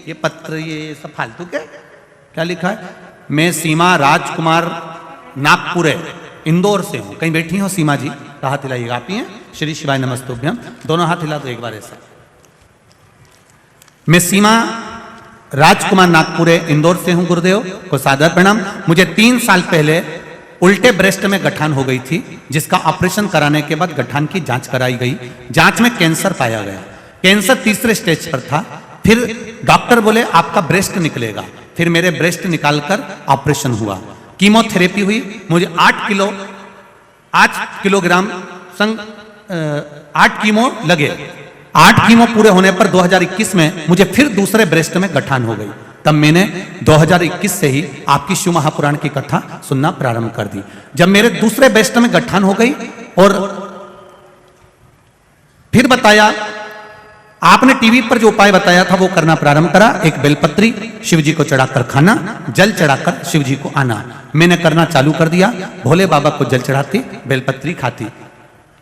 ये पत्र ये सब फालतू के क्या लिखा है? मैं सीमा राजकुमार नागपुरे इंदौर से हूं। कहीं बैठी हो सीमा जी? हाथ हिलाइएगा। आप ही हैं? श्री शिवाय नमस्तुभ्यम। दोनों हाथ हिला दो एक बार ऐसा। मैं सीमा राजकुमार नागपुरे इंदौर से हूं। गुरुदेव को सादर प्रणाम। मुझे 3 साल पहले उल्टे ब्रेस्ट में गठान हो गई थी, जिसका ऑपरेशन कराने के बाद गठान की जांच कराई गई। जांच में कैंसर पाया गया। कैंसर 3रे स्टेज पर था। फिर डॉक्टर बोले आपका ब्रेस्ट निकलेगा। फिर मेरे ब्रेस्ट निकालकर ऑपरेशन हुआ। कीमोथेरेपी हुई, मुझे 8 किलोग्राम संग 8 कीमो लगे। 8 कीमो पूरे होने पर 2021 में मुझे फिर दूसरे ब्रेस्ट में गठान हो गई। तब मैंने 2021 से ही आपकी शिव महापुराण की कथा सुनना प्रारंभ कर दी। जब मेरे दूसरे ब्रेस्ट में गठान हो गई और फिर बताया, आपने टीवी पर जो उपाय बताया था वो करना प्रारंभ करा। एक बेलपत्री शिव जी को चढ़ाकर खाना, जल चढ़ाकर शिव जी को आना। मैंने करना चालू कर दिया। भोले बाबा को जल चढ़ाती, बेलपत्री खाती,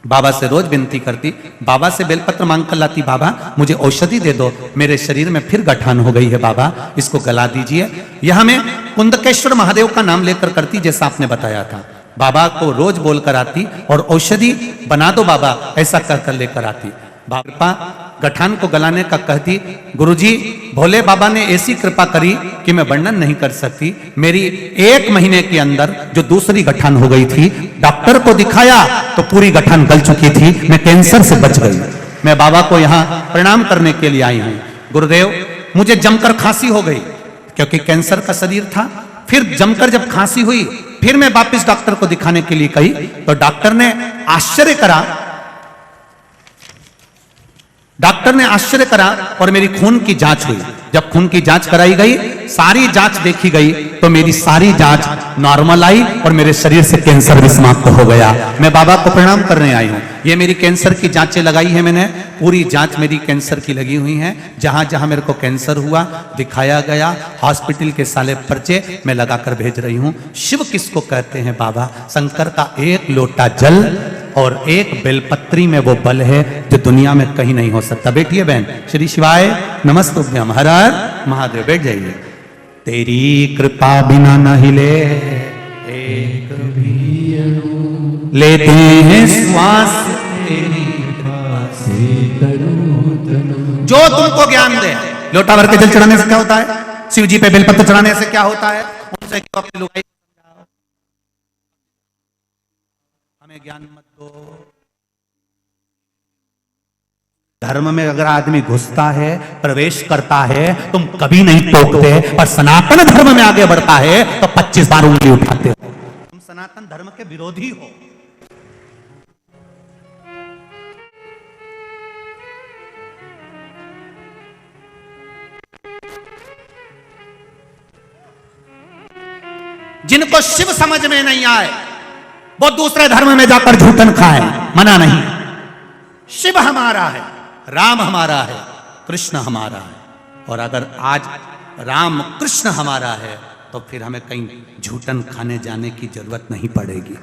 बाबा से रोज विनती करती, बाबा से बेलपत्र मांग कर लाती, बाबा मुझे औषधि दे दो, मेरे शरीर में फिर गठान हो गई है, बाबा इसको गला दीजिए। यह मैं कुंदकेश्वर महादेव का नाम लेकर करती, जैसा आपने बताया था। बाबा को रोज बोलकर आती और औषधि बना दो बाबा, ऐसा कर कर लेकर आती। बाबा गठान को गलाने का कहती। गुरुजी, भोले बाबा ने ऐसी कृपा करी कि मैं वर्णन नहीं कर सकती। मेरी 1 महीने के अंदर जो दूसरी गठान हो गई थी, डॉक्टर को दिखाया तो पूरी गठान गल चुकी थी, मैं कैंसर से बच गई। मैं बाबा को यहाँ प्रणाम करने के लिए आई हूँ। गुरुदेव, मुझे जमकर खांसी हो गई क्योंकि कैंसर का शरीर था। फिर जमकर जब खांसी हुई, फिर मैं वापिस डॉक्टर को दिखाने के लिए कही तो डॉक्टर ने आश्चर्य करा और मेरी खून की जांच हुई। जब खून की जांच कराई गई, सारी जांच देखी गई तो मेरी सारी जांच नॉर्मल आई और मेरे शरीर से कैंसर भी समाप्त हो गया। मैं बाबा को प्रणाम करने आई हूँ। ये मेरी कैंसर की जांचें लगाई है मैंने, पूरी जांच मेरी कैंसर की लगी हुई है। जहां जहां मेरे को कैंसर हुआ दिखाया गया, हॉस्पिटल के साले पर्चे मैं लगाकर भेज रही हूँ। शिव किसको कहते हैं बाबा? शंकर का 1 लोटा जल और 1 बेलपत्री में वो बल है जो दुनिया में कहीं नहीं हो सकता। बैठिए बहन। श्री शिवाय नमस्तुभ्यम। हर हर महादेव। बैठ जाइए। तेरी कृपा बिना न हिले एक भी अणु, लेते हैं श्वास तेरी कृपा से तनु तनु। जो तुमको ज्ञान दे। लोटा भर के जल चढ़ाने से क्या होता है? शिव जी पे बेलपत्र चढ़ाने से क्या होता है? उनसे क्यों अपनी लुगाई समझाओ? हमें ज्ञान मत दो। धर्म में अगर आदमी घुसता है, प्रवेश करता है, तुम कभी नहीं टोकते, पर सनातन धर्म में आगे बढ़ता है तो 25 बार उंगली उठाते हो। तुम सनातन धर्म के विरोधी हो। जिनको शिव समझ में नहीं आए वो दूसरे धर्म में जाकर झूठन खाए, मना नहीं। शिव हमारा है, राम हमारा है, कृष्ण हमारा है। और अगर आज राम कृष्ण हमारा है तो फिर हमें कहीं झूठन खाने जाने की जरूरत नहीं पड़ेगी।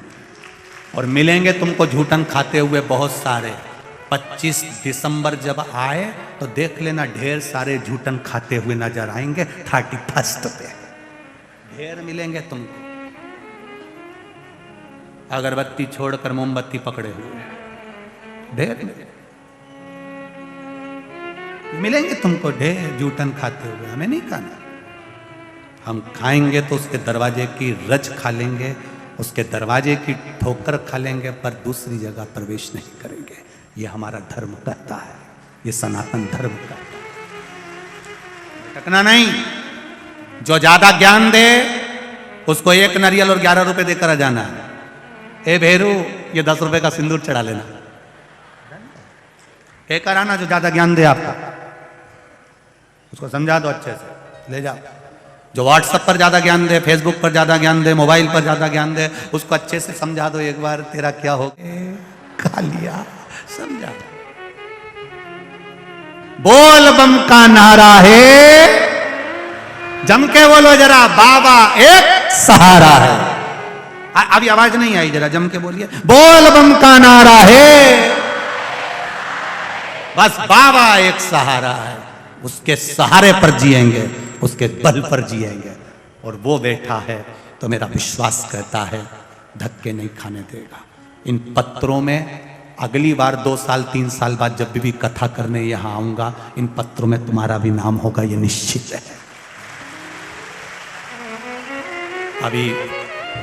और मिलेंगे तुमको झूठन खाते हुए बहुत सारे। 25 दिसंबर जब आए तो देख लेना, ढेर सारे झूठन खाते हुए नजर आएंगे। 31 पे ढेर मिलेंगे तुमको, अगरबत्ती छोड़कर मोमबत्ती पकड़े हुए ढेर मिलेंगे तुमको। ढेर जूठन खाते हुए हमें नहीं खाना। हम खाएंगे तो उसके दरवाजे की रज खा लेंगे, उसके दरवाजे की ठोकर खा लेंगे, पर दूसरी जगह प्रवेश नहीं करेंगे। ये हमारा धर्म कहता है, ये सनातन धर्म कहता है। भटकना नहीं। जो ज्यादा ज्ञान दे उसको 1 नारियल और 11 रुपए देकर आ जाना है। ए भेरू, ये 10 रुपए का सिंदूर चढ़ा लेना। एक आना जो ज्यादा ज्ञान दे आपका, उसको समझा दो अच्छे से, ले जाओ। जो व्हाट्सएप पर ज्यादा ज्ञान दे, फेसबुक पर ज्यादा ज्ञान दे, मोबाइल पर ज्यादा ज्ञान दे, उसको अच्छे से समझा दो एक बार, तेरा क्या हो खा लिया, समझा दो। बोल बम का नारा है, जम के बोलो जरा, बाबा एक सहारा है। अभी आवाज नहीं आई, जरा जम के बोलिए। बोल बम का नारा है, बस बाबा एक सहारा है। उसके सहारे पर जिएंगे, उसके बल पर जिएंगे। और वो बैठा है तो मेरा विश्वास कहता है धक्के नहीं खाने देगा। इन पत्रों में अगली बार 2 साल 3 साल बाद जब भी कथा करने यहां आऊंगा, इन पत्रों में तुम्हारा भी नाम होगा, ये निश्चित है। अभी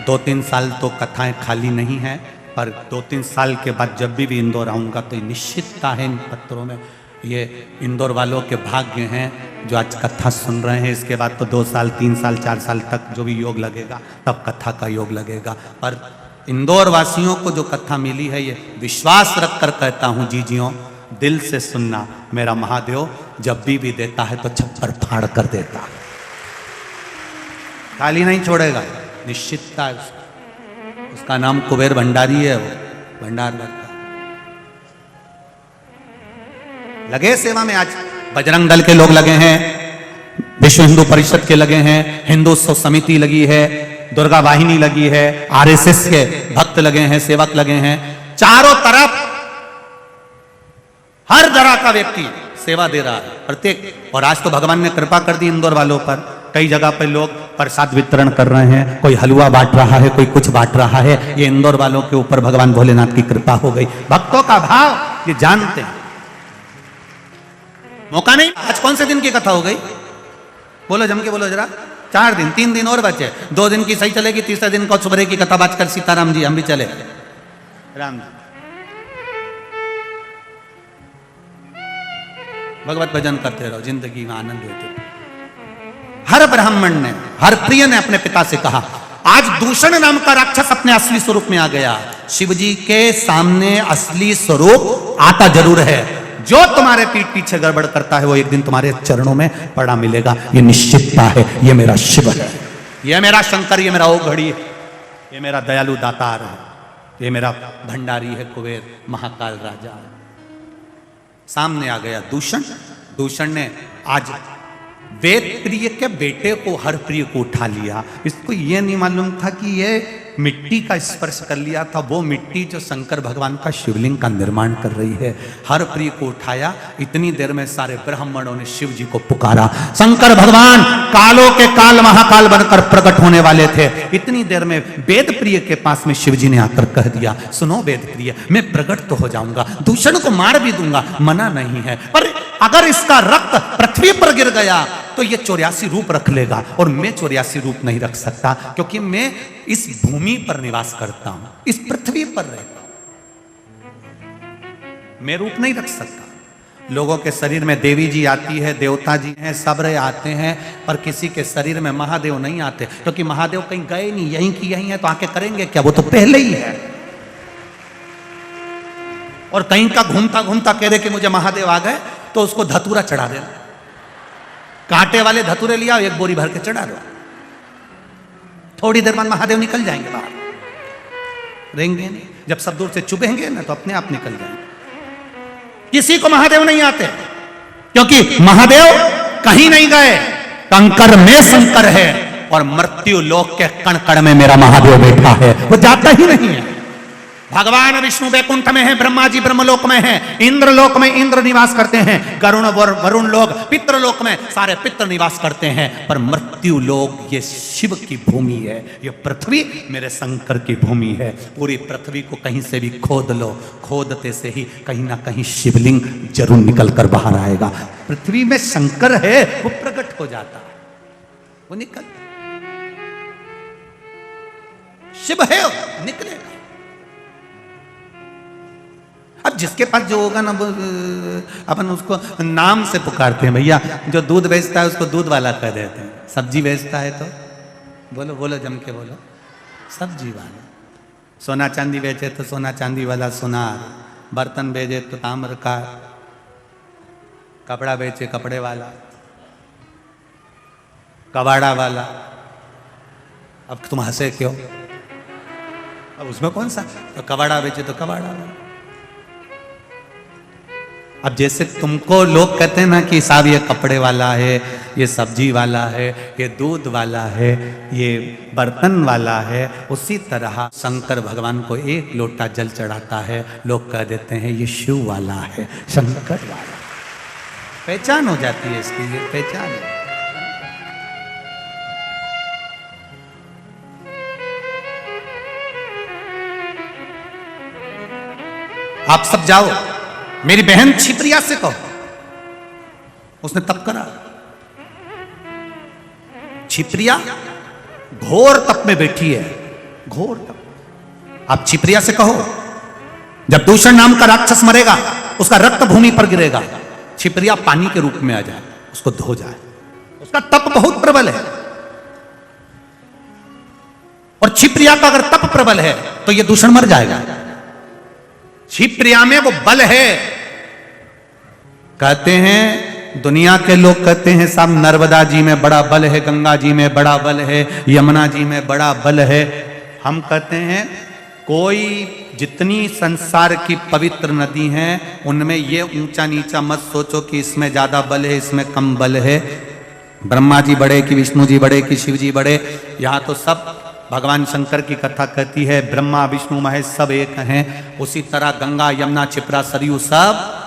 2-3 साल तो कथाएं खाली नहीं है, पर 2-3 साल के बाद जब भी इंदौर आऊंगा तो निश्चितता है इन पत्रों में। ये इंदौर वालों के भाग्य हैं जो आज कथा सुन रहे हैं, इसके बाद तो 2 साल 3 साल 4 साल तक जो भी योग लगेगा तब कथा का योग लगेगा। पर इंदौर वासियों को जो कथा मिली है, ये विश्वास रख कर कहता हूं जीजियों, दिल से सुनना। मेरा महादेव जब भी देता है तो छप्पर फाड़ कर देता, खाली नहीं छोड़ेगा, निश्चितता है उसका नाम कुबेर भंडारी है, वो भंडार करता। लगे सेवा में, आज बजरंग दल के लोग लगे हैं, विश्व हिंदू परिषद के लगे हैं, हिंदुत्व समिति लगी है, दुर्गा वाहिनी लगी है, आरएसएस के भक्त लगे हैं, सेवक लगे हैं, चारों तरफ हर तरह का व्यक्ति सेवा दे रहा है प्रत्येक। और आज तो भगवान ने कृपा कर दी इंदौर वालों पर, कई जगह पर लोग प्रसाद वितरण कर रहे हैं, कोई हलवा बांट रहा है, कोई कुछ बांट रहा है। ये इंदौर वालों के ऊपर भगवान भोलेनाथ की कृपा हो गई। भक्तों का भाव ये जानते हैं, मौका नहीं। आज कौन से दिन की कथा हो गई? बोलो, जम के बोलो जरा। 4 दिन, 3 दिन और बचे, 2 दिन की सही चलेगी, तीसरे दिन को सुबह की कथा बात कर सीताराम जी हम भी चले राम जी। भगवत भजन करते रहो, जिंदगी में आनंद लेते। हर ब्राह्मण ने, हर प्रिय ने अपने पिता से कहा, आज दूषण नाम का राक्षस अपने असली स्वरूप में आ गया। शिव जी के सामने असली स्वरूप आता जरूर है। जो तुम्हारे पीठ पीछे गड़बड़ करता है वो एक दिन तुम्हारे चरणों में पड़ा मिलेगा, ये निश्चितता है। ये मेरा शिव है, ये मेरा शंकर, ये मेरा ओघड़ी है, ये मेरा दयालु दातार है, ये मेरा भंडारी है, कुबेर महाकाल राजा है। सामने आ गया दूषण। दूषण ने आज वेद प्रिय के बेटे को, हर प्रिय को उठा लिया। इसको ये नहीं मालूम था कि ये मिट्टी का स्पर्श कर लिया था, वो मिट्टी जो शंकर भगवान का शिवलिंग का निर्माण कर रही है। हर प्रिय को उठाया। इतनी देर में सारे ब्राह्मणों ने शिव जी को पुकारा। शंकर भगवान कालों के काल महाकाल बनकर प्रकट होने वाले थे। इतनी देर में वेद प्रिय के पास में शिव जी ने आकर कह दिया, सुनो वेद प्रिय, मैं प्रकट तो हो जाऊंगा, दूषण को मार भी दूंगा, मना नहीं है, पर अगर इसका रक्त पृथ्वी पर गिर गया तो ये 84 रूप रख लेगा, और मैं 84 रूप नहीं रख सकता, क्योंकि मैं इस भूमि पर निवास करता हूं, इस पृथ्वी पर रहता हूं, मैं रूप नहीं रख सकता। लोगों के शरीर में देवी जी आती है, देवता जी हैं, सब रहे आते हैं, पर किसी के शरीर में महादेव नहीं आते, क्योंकि महादेव कहीं गए नहीं, यहीं की यहीं है, तो आके करेंगे क्या, वो तो पहले ही है। और कहीं का घूमता घूमता कह दे कि मुझे महादेव आ गए, तो उसको धतूरा चढ़ा देना, कांटे वाले धतूरे लिया, 1 बोरी भर के चढ़ा दो, थोड़ी देर बाद महादेव निकल जाएंगे बाहर, रहेंगे नहीं। जब सब दूर से चुभेंगे ना तो अपने आप निकल जाएंगे। किसी को महादेव नहीं आते, क्योंकि महादेव कहीं नहीं गए, कंकर में शंकर है, और मृत्यु लोक के कण कण में मेरा महादेव बैठा है, वो जाता ही नहीं है। भगवान विष्णु वैकुंठ में है, ब्रह्मा जी ब्रह्मलोक में है, इंद्रलोक में इंद्र निवास करते हैं, गरुण वरुण लोक पितृलोक में सारे पितृ निवास करते हैं, पर मृत्यु लोक ये शिव की भूमि है, ये पृथ्वी मेरे शंकर की भूमि है। पूरी पृथ्वी को कहीं से भी खोद लो, खोदते से ही कहीं ना कहीं शिवलिंग जरूर निकल कर बाहर आएगा। पृथ्वी में शंकर है, वो प्रकट हो जाता है, वो निकल, शिव है निकलेगा। अब जिसके पास जो होगा ना, अपन उसको नाम से पुकारते हैं। भैया जो दूध बेचता है उसको दूध वाला कह देते हैं, सब्जी बेचता है तो बोलो बोलो जम के बोलो, सब्जी वाला। सोना चांदी बेचे तो सोना चांदी वाला सोनार, बर्तन बेचे तो ताम्र का, कपड़ा बेचे कपड़े वाला, कबाड़ा वाला। अब तुम हंसे क्यों? अब उसमें कौन सा, तो कबाड़ा बेचे तो कबाड़ा वाला। अब जैसे तुमको लोग कहते हैं ना कि साहब ये कपड़े वाला है, ये सब्जी वाला है, ये दूध वाला है, ये बर्तन वाला है, उसी तरह शंकर भगवान को 1 लोटा जल चढ़ाता है, लोग कह देते हैं ये शिव वाला है, शंकर वाला। पहचान हो जाती है इसकी, ये पहचान है। आप सब जाओ, मेरी बहन छिप्रिया से कहो, उसने तप करा। छिप्रिया घोर तप में बैठी है, घोर तप। आप छिप्रिया से कहो, जब दूषण नाम का राक्षस मरेगा, उसका रक्त भूमि पर गिरेगा, छिप्रिया पानी के रूप में आ जाए, उसको धो जाए। उसका तप बहुत प्रबल है। और क्षिप्रिया का अगर तप प्रबल है तो ये दूषण मर जाएगा। क्षिप्रिया में वो बल है। कहते हैं, दुनिया के लोग कहते हैं साहब नर्मदा जी में बड़ा बल है, गंगा जी में बड़ा बल है, यमुना जी में बड़ा बल है। हम कहते हैं कोई जितनी संसार की पवित्र नदी हैं उनमें ये ऊंचा नीचा मत सोचो कि इसमें ज्यादा बल है, इसमें कम बल है। ब्रह्मा जी बड़े कि विष्णु जी बड़े कि शिव जी बड़े, यहाँ तो सब भगवान शंकर की कथा कहती है ब्रह्मा विष्णु महेश सब एक हैं। उसी तरह गंगा यमुना क्षिप्रा सरयू सब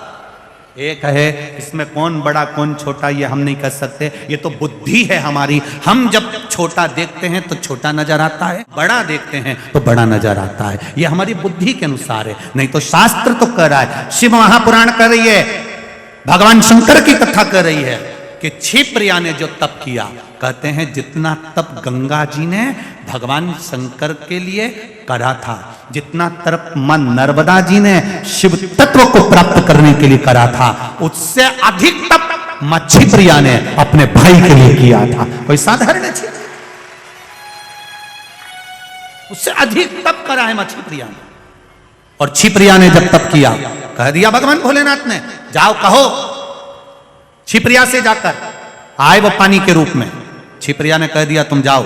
एक है। इसमें कौन बड़ा कौन छोटा ये हम नहीं कह सकते। ये तो बुद्धि है हमारी। हम जब छोटा देखते हैं तो छोटा नजर आता है, बड़ा देखते हैं तो बड़ा नजर आता है। ये हमारी बुद्धि के अनुसार है, नहीं तो शास्त्र तो कह रहा है, शिव महापुराण कर रही है, भगवान शंकर की कथा कर रही है कि क्षिप्रिया ने जो तप किया, कहते हैं जितना तप गंगा जी ने भगवान शंकर के लिए करा था, जितना तप मन नर्मदा जी ने शिव तत्व को प्राप्त करने के लिए करा था, उससे अधिक तप मां क्षिप्रिया ने अपने भाई के लिए किया था। कोई साधारण है? उससे अधिक तप करा है मां क्षिप्रिया ने। और क्षिप्रिया ने जब तप किया, कह दिया भगवान भोलेनाथ ने, जाओ कहो क्षिप्रिया से जाकर आए वो पानी के रूप में। क्षिप्रिया ने कह दिया तुम जाओ,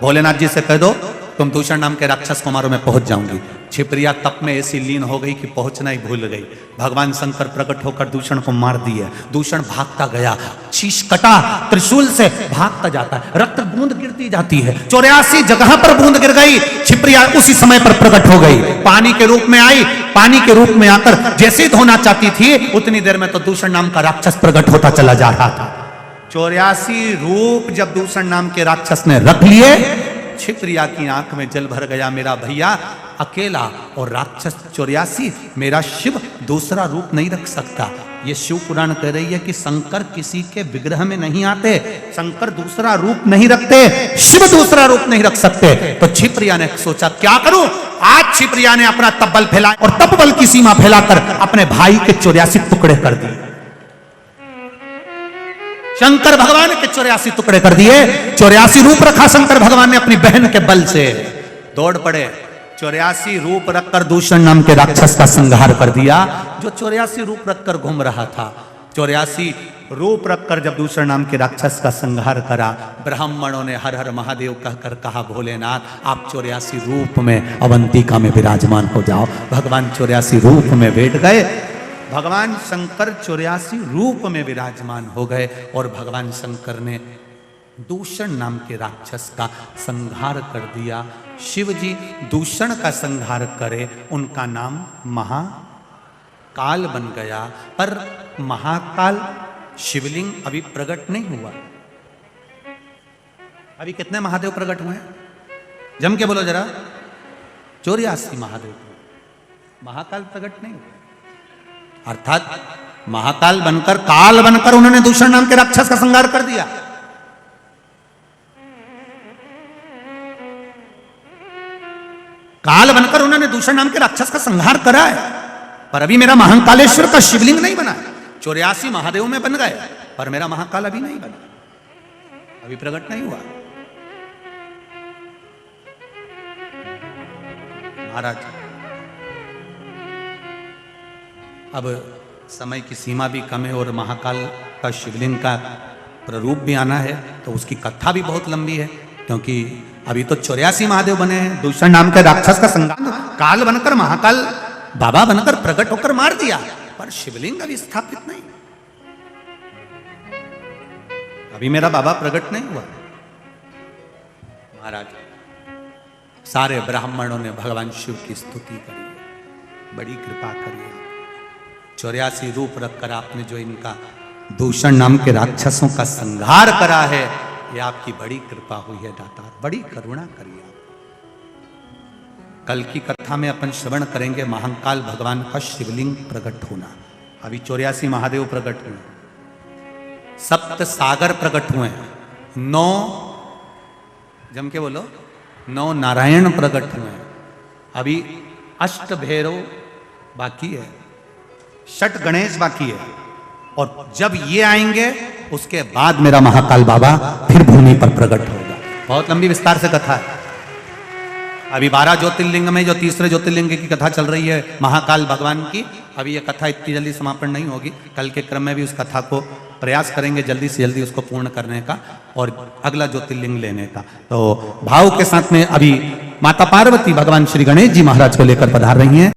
भोलेनाथ जी से कह दो तुम दूषण नाम के राक्षस को मारो, मैं पहुंच जाऊंगी। क्षिप्रिया तप में ऐसी लीन हो गई कि पहुंचना ही भूल गई। भगवान शंकर प्रकट होकर दूषण को मार दिए। दूषण भागता गया, शीश कटा, त्रिशूल से भागता जाता है, रक्त बूंद गिरती जाती है। 84 जगह पर बूंद गिर गई। क्षिप्रिया उसी समय पर प्रकट हो गई, पानी के रूप में आई। पानी के रूप में आकर जैसे ही धोना चाहती थी उतनी देर में तो दूषण नाम का राक्षस प्रकट होता चला जा रहा था। 84 रूप जब दूषण नाम के राक्षस ने रख लिए, क्षिप्रिया की आंख में जल भर गया। मेरा भैया अकेला और राक्षस 84, मेरा शिव दूसरा रूप नहीं रख सकता। ये शिव पुराण कह रही है कि शंकर किसी के विग्रह में नहीं आते, शंकर दूसरा रूप नहीं रखते, शिव दूसरा रूप नहीं रख सकते। तो क्षिप्रिया ने सोचा क्या करूं। आज क्षिप्रिया ने अपना तप बल फैलाया और तप बल की सीमा फैलाकर अपने भाई के 84 टुकड़े कर दिए। शंकर भगवान के 84 टुकड़े कर दिए। 84 रूप रखा शंकर भगवान ने अपनी बहन के बल से। दौड़ पड़े, 84 रूप रखकर दूषण नाम के राक्षस का संहार कर दिया, जो 84 रूप रखकर घूम रहा था। 84 रूप रखकर जब दूषण नाम के राक्षस का संहार करा, ब्राह्मणों ने हर हर महादेव कहकर कहा भोलेनाथ आप 84 रूप में अवंतिका में विराजमान हो जाओ। भगवान 84 रूप में बैठ गए। भगवान शंकर 84 रूप में विराजमान हो गए और भगवान शंकर ने दूषण नाम के राक्षस का संहार कर दिया। शिव जी दूषण का संहार करे, उनका नाम महाकाल बन गया। पर महाकाल शिवलिंग अभी प्रकट नहीं हुआ। अभी कितने महादेव प्रकट हुए हैं? जम के बोलो जरा। 84 महादेव। महाकाल प्रकट नहीं हुआ। अर्थात महाकाल बनकर, काल बनकर उन्होंने दूषण नाम के राक्षस का संहार कर दिया। काल बनकर उन्होंने दूषण नाम के राक्षस का संहार करा है, पर अभी मेरा महाकालेश्वर का शिवलिंग नहीं बना। 84 महादेव में बन गए, पर मेरा महाकाल अभी नहीं बना, अभी प्रकट नहीं हुआ। महाराज अब समय की सीमा भी कम है और महाकाल का शिवलिंग का प्ररूप भी आना है, तो उसकी कथा भी बहुत लंबी है, क्योंकि अभी तो 84 महादेव बने हैं। दूषण नाम के राक्षस का संहार काल बनकर महाकाल बाबा बनकर प्रकट होकर मार दिया, पर शिवलिंग अभी स्थापित नहीं। अभी मेरा बाबा प्रकट नहीं हुआ। महाराज सारे ब्राह्मणों ने भगवान शिव की स्तुति करी, बड़ी कृपा करी। 84 रूप रखकर आपने जो इनका दूषण नाम के राक्षसों का संहार करा है, ये आपकी बड़ी कृपा हुई है दातार, बड़ी करुणा करी आप। कल की कथा में अपन श्रवण करेंगे महाकाल भगवान का शिवलिंग प्रकट होना। अभी 84 महादेव प्रकट हुए, 7 सागर प्रकट हुए, 9 जम के बोलो 9 नारायण प्रकट हुए, अभी 8 भैरव बाकी है, 6 गणेश बाकी है। और जब ये आएंगे उसके बाद मेरा महाकाल बाबा फिर भूमि पर प्रकट होगा। बहुत लंबी विस्तार से कथा है। अभी 12 ज्योतिर्लिंग में जो तीसरे ज्योतिर्लिंग की कथा चल रही है महाकाल भगवान की, अभी ये कथा इतनी जल्दी समापन नहीं होगी। कल के क्रम में भी उस कथा को प्रयास करेंगे जल्दी से जल्दी उसको पूर्ण करने का और अगला ज्योतिर्लिंग लेने का। तो भाव के साथ में अभी माता पार्वती भगवान श्री गणेश जी महाराज को लेकर पधार रही हैं।